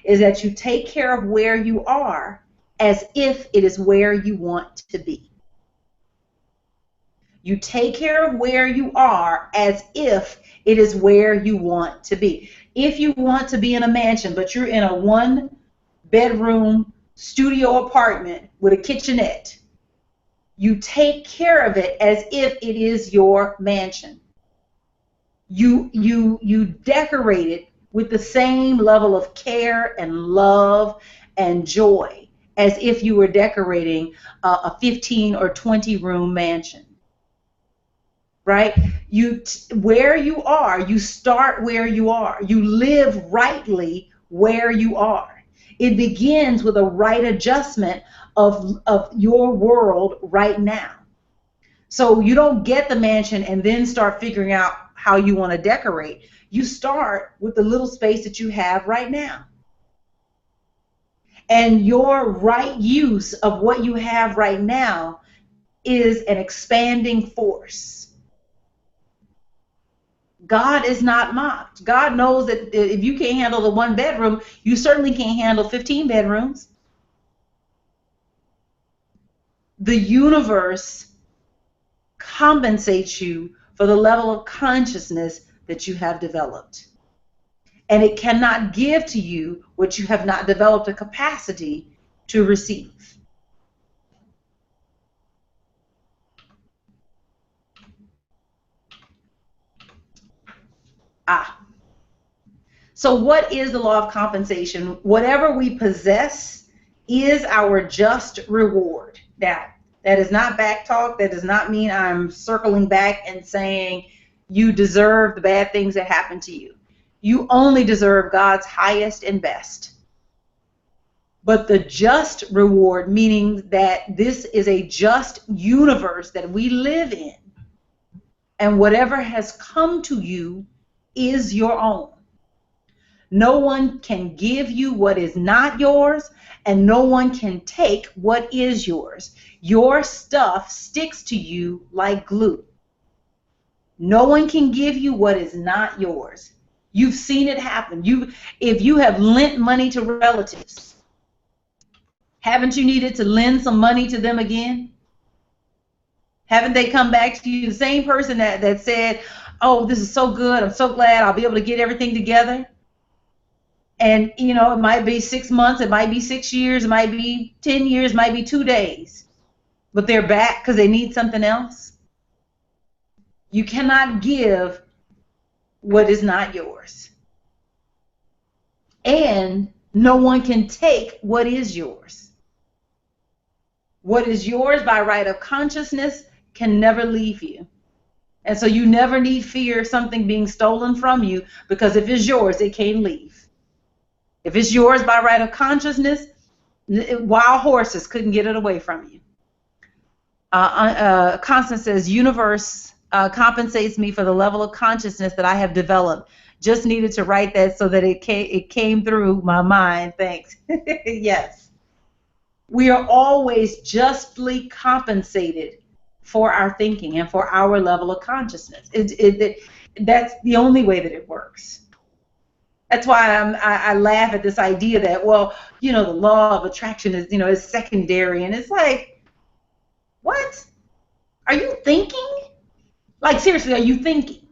is that you take care of where you are as if it is where you want to be. You take care of where you are as if it is where you want to be. If you want to be in a mansion, but you're in a one-bedroom studio apartment with a kitchenette, you take care of it as if it is your mansion. You decorate it with the same level of care and love and joy as if you were decorating a 15 or 20 room mansion. Right? Where you are, you start where you are. You live rightly where you are. It begins with a right adjustment of your world right now. So you don't get the mansion and then start figuring out how you want to decorate. You start with the little space that you have right now. And your right use of what you have right now is an expanding force. God is not mocked. God knows that if you can't handle the one bedroom, you certainly can't handle 15 bedrooms. The universe compensates you for the level of consciousness that you have developed. And it cannot give to you what you have not developed a capacity to receive. So what is the law of compensation? Whatever we possess is our just reward. Now, that is not back talk. That does not mean I'm circling back and saying you deserve the bad things that happen to you. You only deserve God's highest and best. But the just reward, meaning that this is a just universe that we live in, and whatever has come to you is your own. No one can give you what is not yours, and no one can take what is yours. Your stuff sticks to you like glue. No one can give you what is not yours. You've seen it happen. If you have lent money to relatives, haven't you needed to lend some money to them again? Haven't they come back to you? The same person that said, oh, this is so good, I'm so glad I'll be able to get everything together. And, you know, it might be 6 months, it might be 6 years, it might be 10 years, it might be 2 days. But they're back because they need something else. You cannot give what is not yours. And no one can take what is yours. What is yours by right of consciousness can never leave you. And so you never need fear something being stolen from you, because if it's yours, it can't leave. If it's yours by right of consciousness, wild horses couldn't get it away from you. Constance says, universe compensates me for the level of consciousness that I have developed. Just needed to write that so that it came through my mind. Thanks. Yes. We are always justly compensated for our thinking and for our level of consciousness. That's the only way that it works. That's why I laugh at this idea that, well, you know, the law of attraction is, you know, is secondary. And it's like, what? Are you thinking? Like, seriously, are you thinking?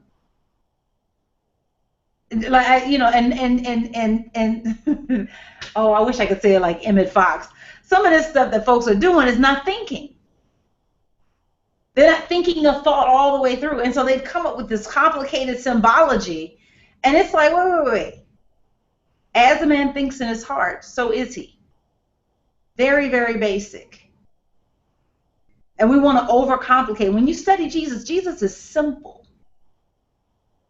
Like, you know, and oh, I wish I could say it like Emmett Fox. Some of this stuff that folks are doing is not thinking. They're not thinking a thought all the way through. And so they've come up with this complicated symbology. And it's like, wait. As a man thinks in his heart, so is he. Very, very basic. And we want to overcomplicate. When you study Jesus, Jesus is simple.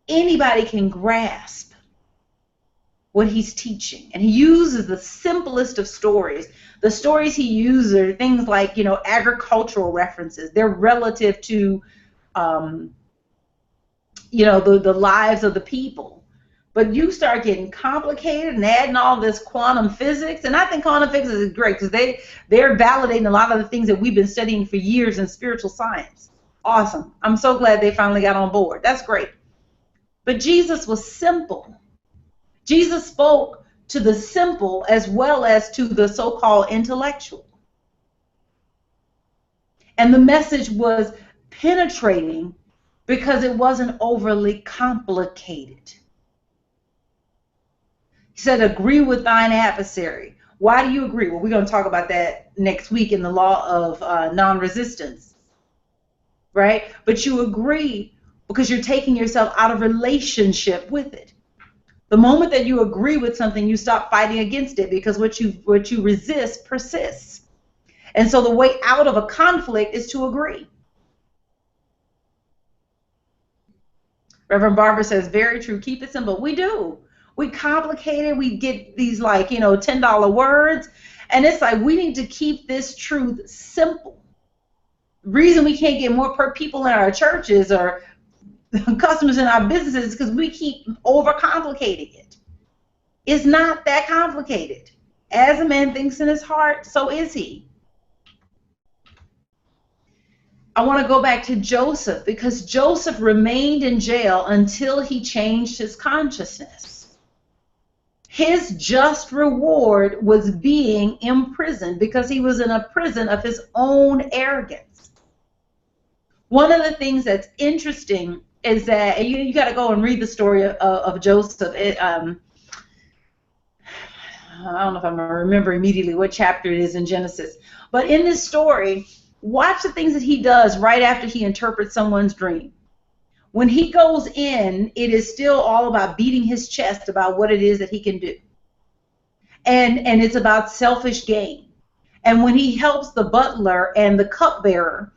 Anybody can grasp what he's teaching. And he uses the simplest of stories. The stories he uses are things like, you know, agricultural references. They're relative to, you know, the lives of the people. But you start getting complicated and adding all this quantum physics. And I think quantum physics is great because they're validating a lot of the things that we've been studying for years in spiritual science. Awesome. I'm so glad they finally got on board. That's great. But Jesus was simple. Jesus spoke to the simple as well as to the so-called intellectual. And the message was penetrating because it wasn't overly complicated. He said, agree with thine adversary. Why do you agree? Well, we're going to talk about that next week in the law of non-resistance, right? But you agree because you're taking yourself out of relationship with it. The moment that you agree with something, you stop fighting against it, because what you resist persists. And so the way out of a conflict is to agree. Reverend Barbara says, very true. Keep it simple. We do. We complicate it. We get these, like, you know, $10 words. And it's like, we need to keep this truth simple. The reason we can't get more people in our churches or customers in our businesses is because we keep overcomplicating it. It's not that complicated. As a man thinks in his heart, so is he. I want to go back to Joseph, because Joseph remained in jail until he changed his consciousness. His just reward was being imprisoned because he was in a prison of his own arrogance. One of the things that's interesting is that, and you got to go and read the story of Joseph. I don't know if I'm going to remember immediately what chapter it is in Genesis. But in this story, watch the things that he does right after he interprets someone's dream. When he goes in, it is still all about beating his chest about what it is that he can do. And it's about selfish gain. And when he helps the butler and the cupbearer,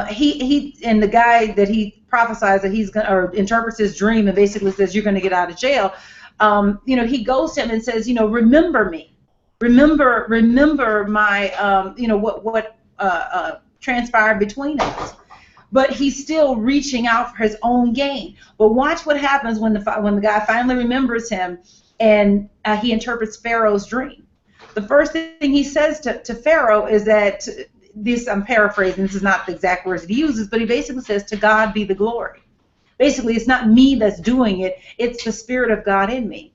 he and the guy that he prophesies that he's going, or interprets his dream and basically says, you're going to get out of jail, you know, he goes to him and says, you know, remember me. Remember my, you know, what transpired between us. But he's still reaching out for his own gain. But watch what happens when the guy finally remembers him and he interprets Pharaoh's dream. The first thing he says to Pharaoh is that, this, I'm paraphrasing, this is not the exact words that he uses, but he basically says, to God be the glory. Basically, it's not me that's doing it, it's the Spirit of God in me.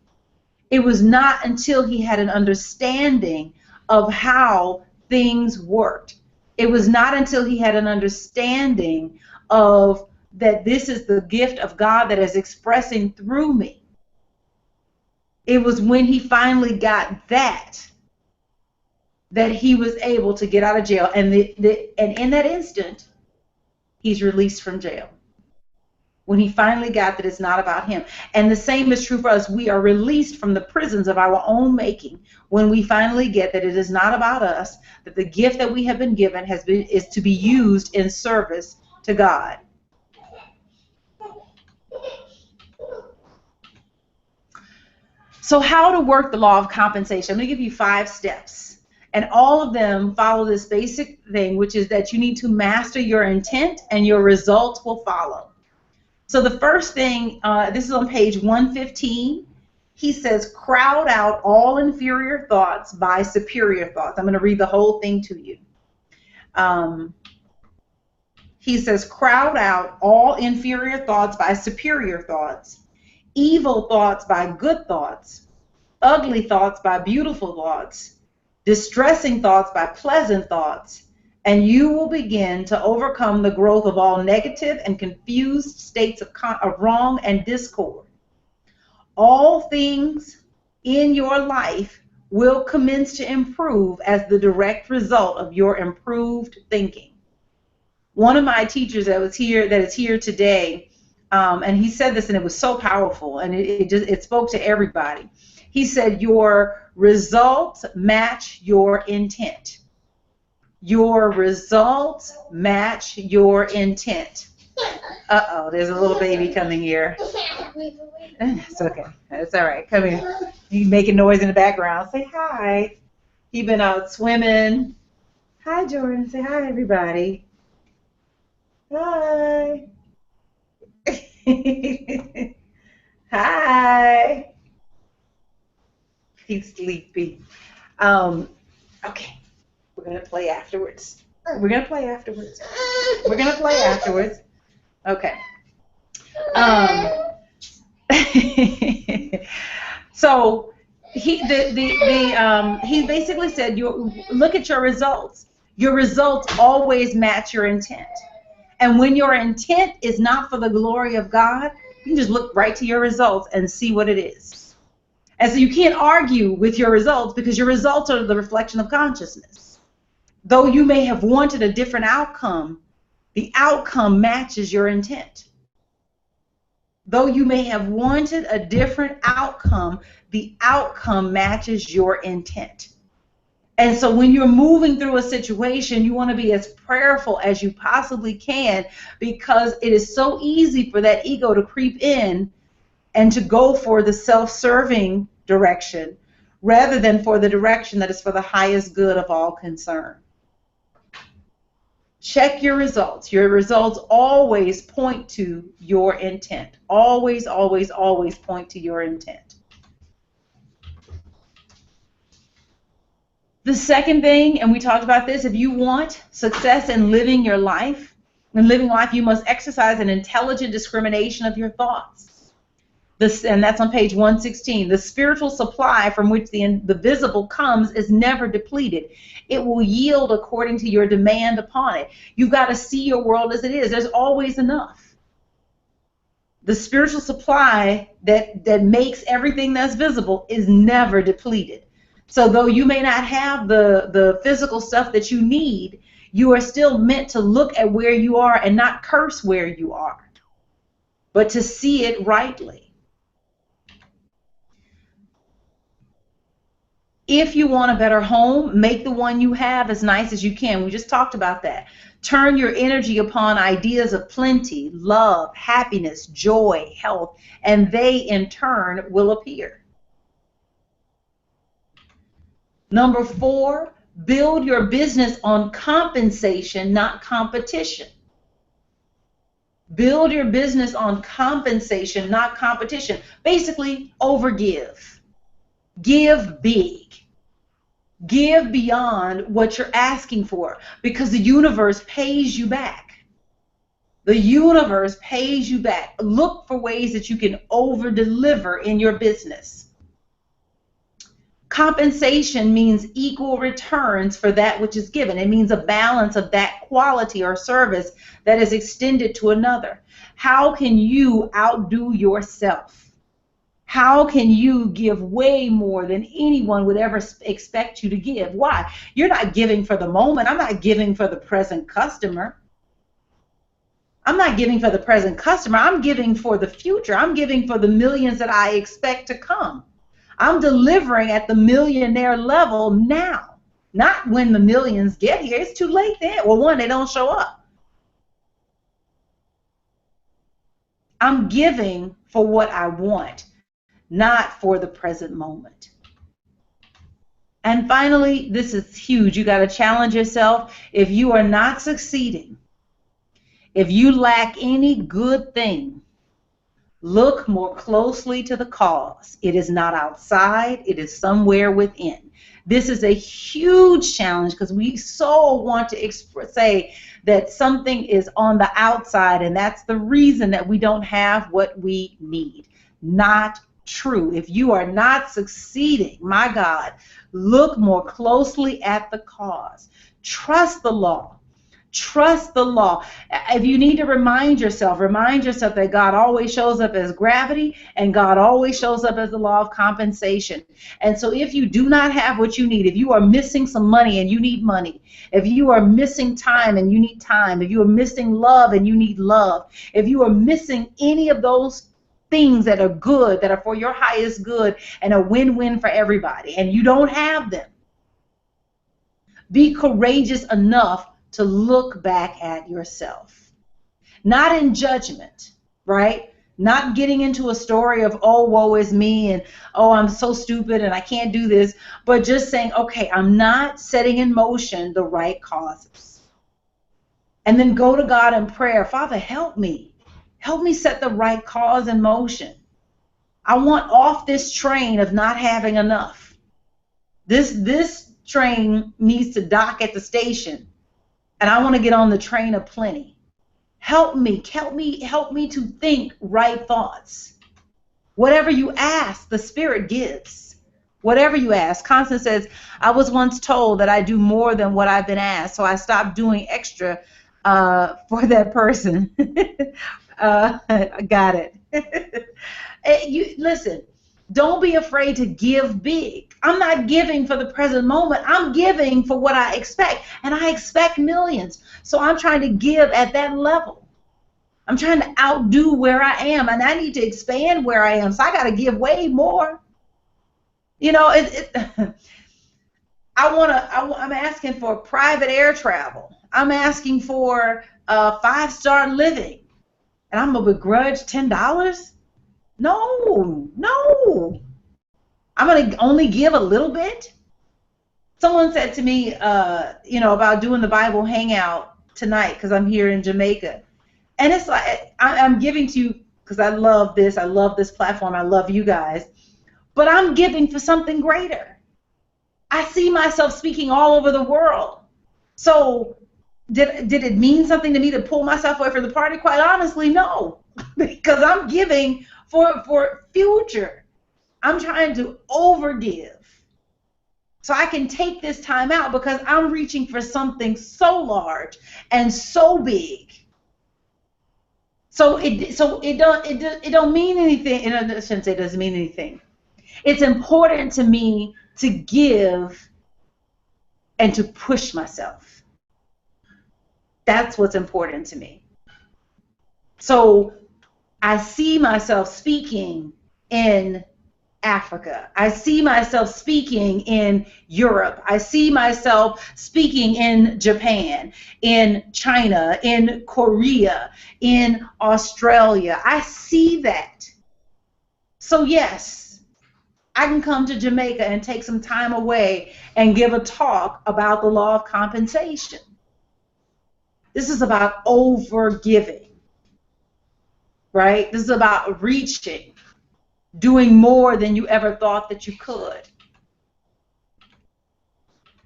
It was not until he had an understanding of how things worked. It was not until he had an understanding of that this is the gift of God that is expressing through me. It was when he finally got that he was able to get out of jail. And and in that instant, he's released from jail. When he finally got that it's not about him. And the same is true for us. We are released from the prisons of our own making when we finally get that it is not about us, that the gift that we have been given is to be used in service to God. So how to work the law of compensation? I'm going to give you 5 steps. And all of them follow this basic thing, which is that you need to master your intent and your results will follow. So the first thing, this is on page 115. He says, crowd out all inferior thoughts by superior thoughts. I'm going to read the whole thing to you. He says, crowd out all inferior thoughts by superior thoughts, evil thoughts by good thoughts, ugly thoughts by beautiful thoughts, distressing thoughts by pleasant thoughts, and you will begin to overcome the growth of all negative and confused states of wrong and discord. All things in your life will commence to improve as the direct result of your improved thinking. One of my teachers that is here today, and he said this, and it was so powerful, and it spoke to everybody. He said, your results match your intent. Your results match your intent. Uh-oh, there's a little baby coming here. It's okay. It's all right. Come here. He's making noise in the background. Say hi. He's been out swimming. Hi, Jordan. Say hi, everybody. Hi. Hi. He's sleepy. Okay. We're going to play afterwards. We're going to play afterwards. We're going to play afterwards. Okay. So he basically said, look at your results. Your results always match your intent. And when your intent is not for the glory of God, you can just look right to your results and see what it is. And so you can't argue with your results because your results are the reflection of consciousness. Though you may have wanted a different outcome, the outcome matches your intent. Though you may have wanted a different outcome, the outcome matches your intent. And so when you're moving through a situation, you want to be as prayerful as you possibly can, because it is so easy for that ego to creep in and to go for the self-serving direction rather than for the direction that is for the highest good of all concerned. Check your results. Your results always point to your intent. Always, always, always point to your intent. The second thing, and we talked about this, if you want success in living your life, you must exercise an intelligent discrimination of your thoughts. And that's on page 116. The spiritual supply from which the visible comes is never depleted. It will yield according to your demand upon it. You've got to see your world as it is. There's always enough. The spiritual supply that makes everything that's visible is never depleted. So though you may not have the physical stuff that you need, you are still meant to look at where you are and not curse where you are, but to see it rightly. If you want a better home, make the one you have as nice as you can. We just talked about that. Turn your energy upon ideas of plenty, love, happiness, joy, health, and they in turn will appear. Number 4, build your business on compensation, not competition. Build your business on compensation, not competition. Basically, overgive. Give big. Give beyond what you're asking for, because the universe pays you back. The universe pays you back. Look for ways that you can over-deliver in your business. Compensation means equal returns for that which is given. It means a balance of that quality or service that is extended to another. How can you outdo yourself? How can you give way more than anyone would ever expect you to give? Why? You're not giving for the moment. I'm not giving for the present customer. I'm not giving for the present customer. I'm giving for the future. I'm giving for the millions that I expect to come. I'm delivering at the millionaire level now, not when the millions get here. It's too late then. Well, one, they don't show up. I'm giving for what I want, not for the present moment. And finally, this is huge. You got to challenge yourself. If you are not succeeding, if you lack any good thing, look more closely to the cause. It is not outside. It is somewhere within. This is a huge challenge because we so want to say that something is on the outside, and that's the reason that we don't have what we need. Not true. If you are not succeeding, my God, look more closely at the cause. Trust the law. Trust the law. If you need to remind yourself that God always shows up as gravity and God always shows up as the law of compensation. And so if you do not have what you need, if you are missing some money and you need money, if you are missing time and you need time, if you are missing love and you need love, if you are missing any of those things that are good, that are for your highest good and a win-win for everybody, and you don't have them, be courageous enough to look back at yourself. Not in judgment, right? Not getting into a story of, oh, woe is me, and oh, I'm so stupid and I can't do this, but just saying, okay, I'm not setting in motion the right causes. And then go to God in prayer. Father, help me. Help me set the right cause in motion. I want off this train of not having enough. This train needs to dock at the station, and I want to get on the train of plenty. Help me to think right thoughts. Whatever you ask, the Spirit gives. Whatever you ask. Constance says, I was once told that I do more than what I've been asked, so I stopped doing extra for that person. I got it. Listen, don't be afraid to give big. I'm not giving for the present moment. I'm giving for what I expect, and I expect millions. So I'm trying to give at that level. I'm trying to outdo where I am, and I need to expand where I am. So I got to give way more. You know, I'm asking for private air travel. I'm asking for 5-star living, and I'm gonna begrudge $10? No. I'm going to only give a little bit. Someone said to me, about doing the Bible hangout tonight because I'm here in Jamaica. And it's like, I'm giving to you because I love this. I love this platform. I love you guys. But I'm giving for something greater. I see myself speaking all over the world. So did it mean something to me to pull myself away from the party? Quite honestly, no. Because I'm giving for future. I'm trying to overgive so I can take this time out because I'm reaching for something so large and so big. So it don't mean anything. I shouldn't say it doesn't mean anything. It's important to me to give and to push myself. That's what's important to me. So I see myself speaking in Africa. I see myself speaking in Europe. I see myself speaking in Japan, in China, in Korea, in Australia. I see that. So yes, I can come to Jamaica and take some time away and give a talk about the law of compensation. This is about overgiving, right? This is about reaching, doing more than you ever thought that you could.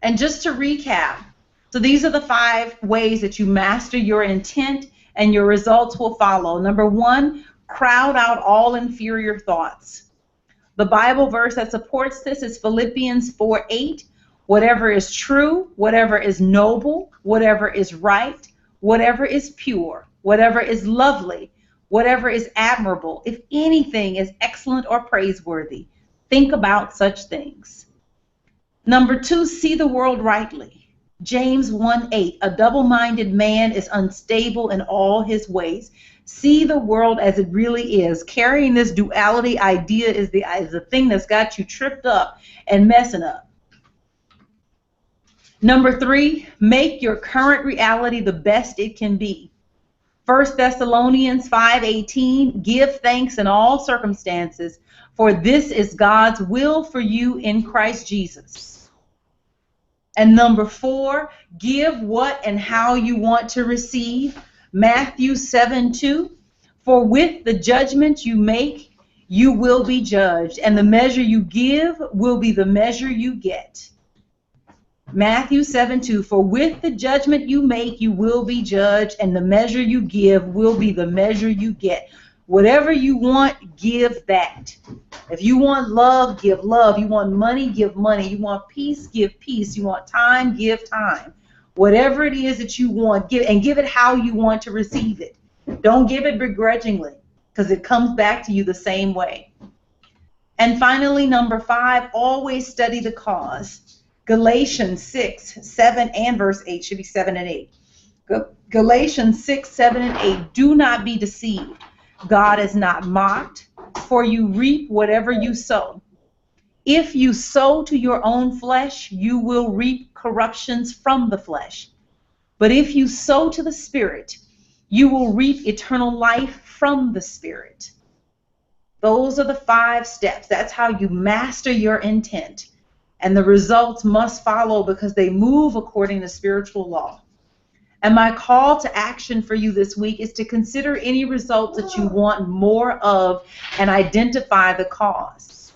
And just to recap, so these are the 5 ways that you master your intent and your results will follow. Number 1, crowd out all inferior thoughts. The Bible verse that supports this is Philippians 4:8. Whatever is true, whatever is noble, whatever is right, whatever is pure, whatever is lovely, whatever is admirable, if anything is excellent or praiseworthy, think about such things. Number 2, see the world rightly. James 1:8, a double-minded man is unstable in all his ways. See the world as it really is. Carrying this duality idea is the thing that's got you tripped up and messing up. Number 3, make your current reality the best it can be. 1 Thessalonians 5:18, give thanks in all circumstances, for this is God's will for you in Christ Jesus. And number 4, give what and how you want to receive. Matthew 7:2, for with the judgment you make, you will be judged, and the measure you give will be the measure you get. Matthew 7:2, for with the judgment you make, you will be judged, and the measure you give will be the measure you get. Whatever you want, give that. If you want love, give love. You want money, give money. You want peace, give peace. You want time, give time. Whatever it is that you want, give, and give it how you want to receive it. Don't give it begrudgingly, because it comes back to you the same way. And finally, number 5, always study the cause. Galatians 6:7 and verse 8, should be 7 and 8. Galatians 6:7 and 8, do not be deceived. God is not mocked, for you reap whatever you sow. If you sow to your own flesh, you will reap corruptions from the flesh. But if you sow to the Spirit, you will reap eternal life from the Spirit. Those are the 5 steps. That's how you master your intent. And the results must follow because they move according to spiritual law. And my call to action for you this week is to consider any results that you want more of and identify the cause.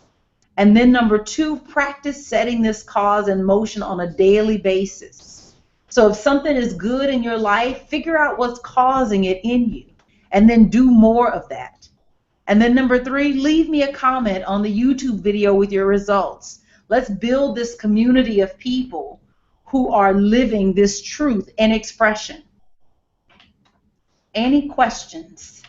And then number 2, practice setting this cause in motion on a daily basis. So if something is good in your life, figure out what's causing it in you and then do more of that. And then number 3, leave me a comment on the YouTube video with your results. Let's build this community of people who are living this truth in expression. Any questions?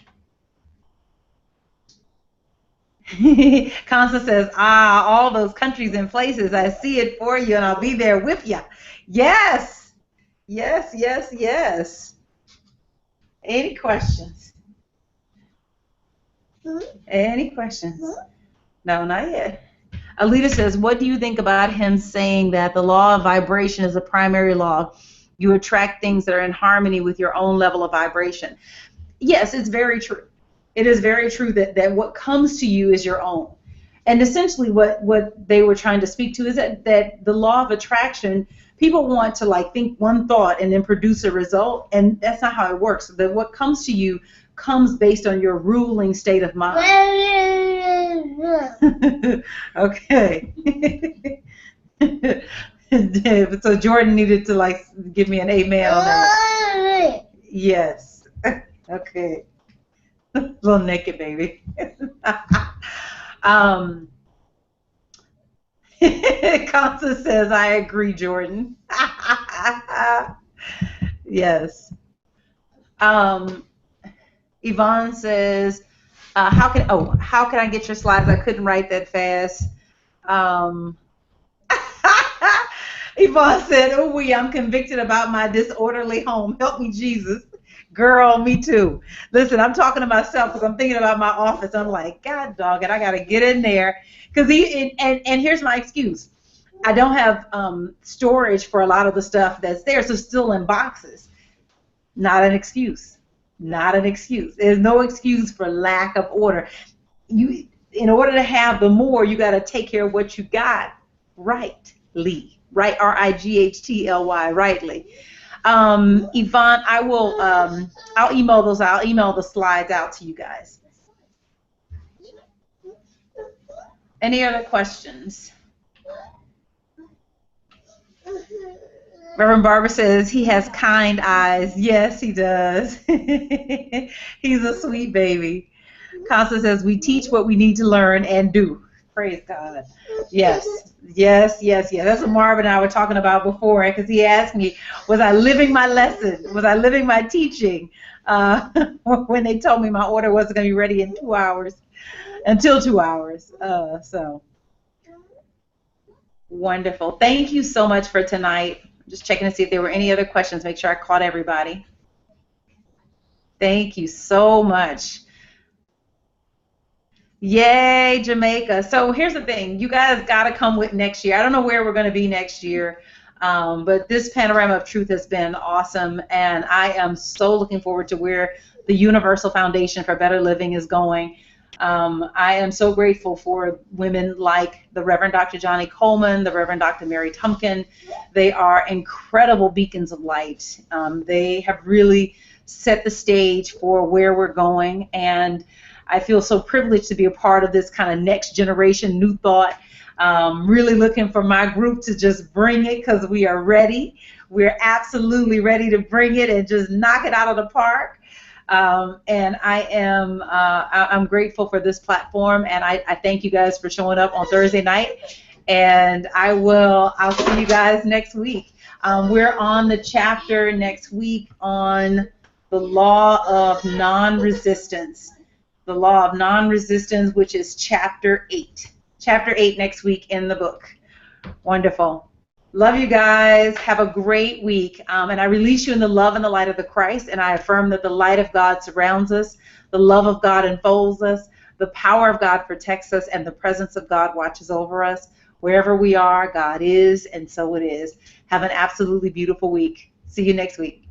Constance says, all those countries and places, I see it for you and I'll be there with you. Yes, yes, yes, yes. Any questions? Any questions? No, not yet. Alita says, what do you think about him saying that the law of vibration is a primary law? You attract things that are in harmony with your own level of vibration. Yes, it's very true. It is very true that what comes to you is your own. And essentially what they were trying to speak to is that the law of attraction, people want to like think one thought and then produce a result, and that's not how it works. That what comes to you comes based on your ruling state of mind. Okay. So Jordan needed to like give me an amen on that. Yes. Okay. Little naked baby. Constance says, I agree, Jordan. Yes. Yvonne says, how can I get your slides? I couldn't write that fast. Yvonne said, oh, I'm convicted about my disorderly home. Help me, Jesus. Girl, me too. Listen, I'm talking to myself because I'm thinking about my office. I'm like, God dog it, I got to get in there. And here's my excuse. I don't have storage for a lot of the stuff that's there, so it's still in boxes. Not an excuse. Not an excuse. There's no excuse for lack of order. In order to have the more, you got to take care of what you got rightly. Right, R-I-G-H-T-L-Y, rightly. Yvonne, I will. I'll email those out. I'll email the slides out to you guys. Any other questions? Reverend Barber says he has kind eyes. Yes, he does. He's a sweet baby. Constance says we teach what we need to learn and do. Praise God. Yes, yes, yes, yes. That's what Marvin and I were talking about before, because he asked me, was I living my lesson? Was I living my teaching? Uh, when they told me my order wasn't going to be ready in 2 hours, until 2 hours. So wonderful. Thank you so much for tonight. Just checking to see if there were any other questions. Make sure I caught everybody. Thank you so much. Yay, Jamaica. So here's the thing. You guys got to come with next year. I don't know where we're going to be next year, but this Panorama of Truth has been awesome, and I am so looking forward to where the Universal Foundation for Better Living is going. I am so grateful for women like the Reverend Dr. Johnny Coleman, the Reverend Dr. Mary Tumpkin. They are incredible beacons of light. They have really set the stage for where we're going, and I feel so privileged to be a part of this kind of next generation new thought. Really looking for my group to just bring it, because we are ready. We're absolutely ready to bring it and just knock it out of the park. And I'm grateful for this platform, and I thank you guys for showing up on Thursday night. And I'll see you guys next week. We're on the chapter next week on the law of non-resistance. The law of non-resistance, which is chapter 8. Chapter 8 next week in the book. Wonderful. Love you guys. Have a great week. And I release you in the love and the light of the Christ, and I affirm that the light of God surrounds us, the love of God enfolds us, the power of God protects us, and the presence of God watches over us. Wherever we are, God is, and so it is. Have an absolutely beautiful week. See you next week.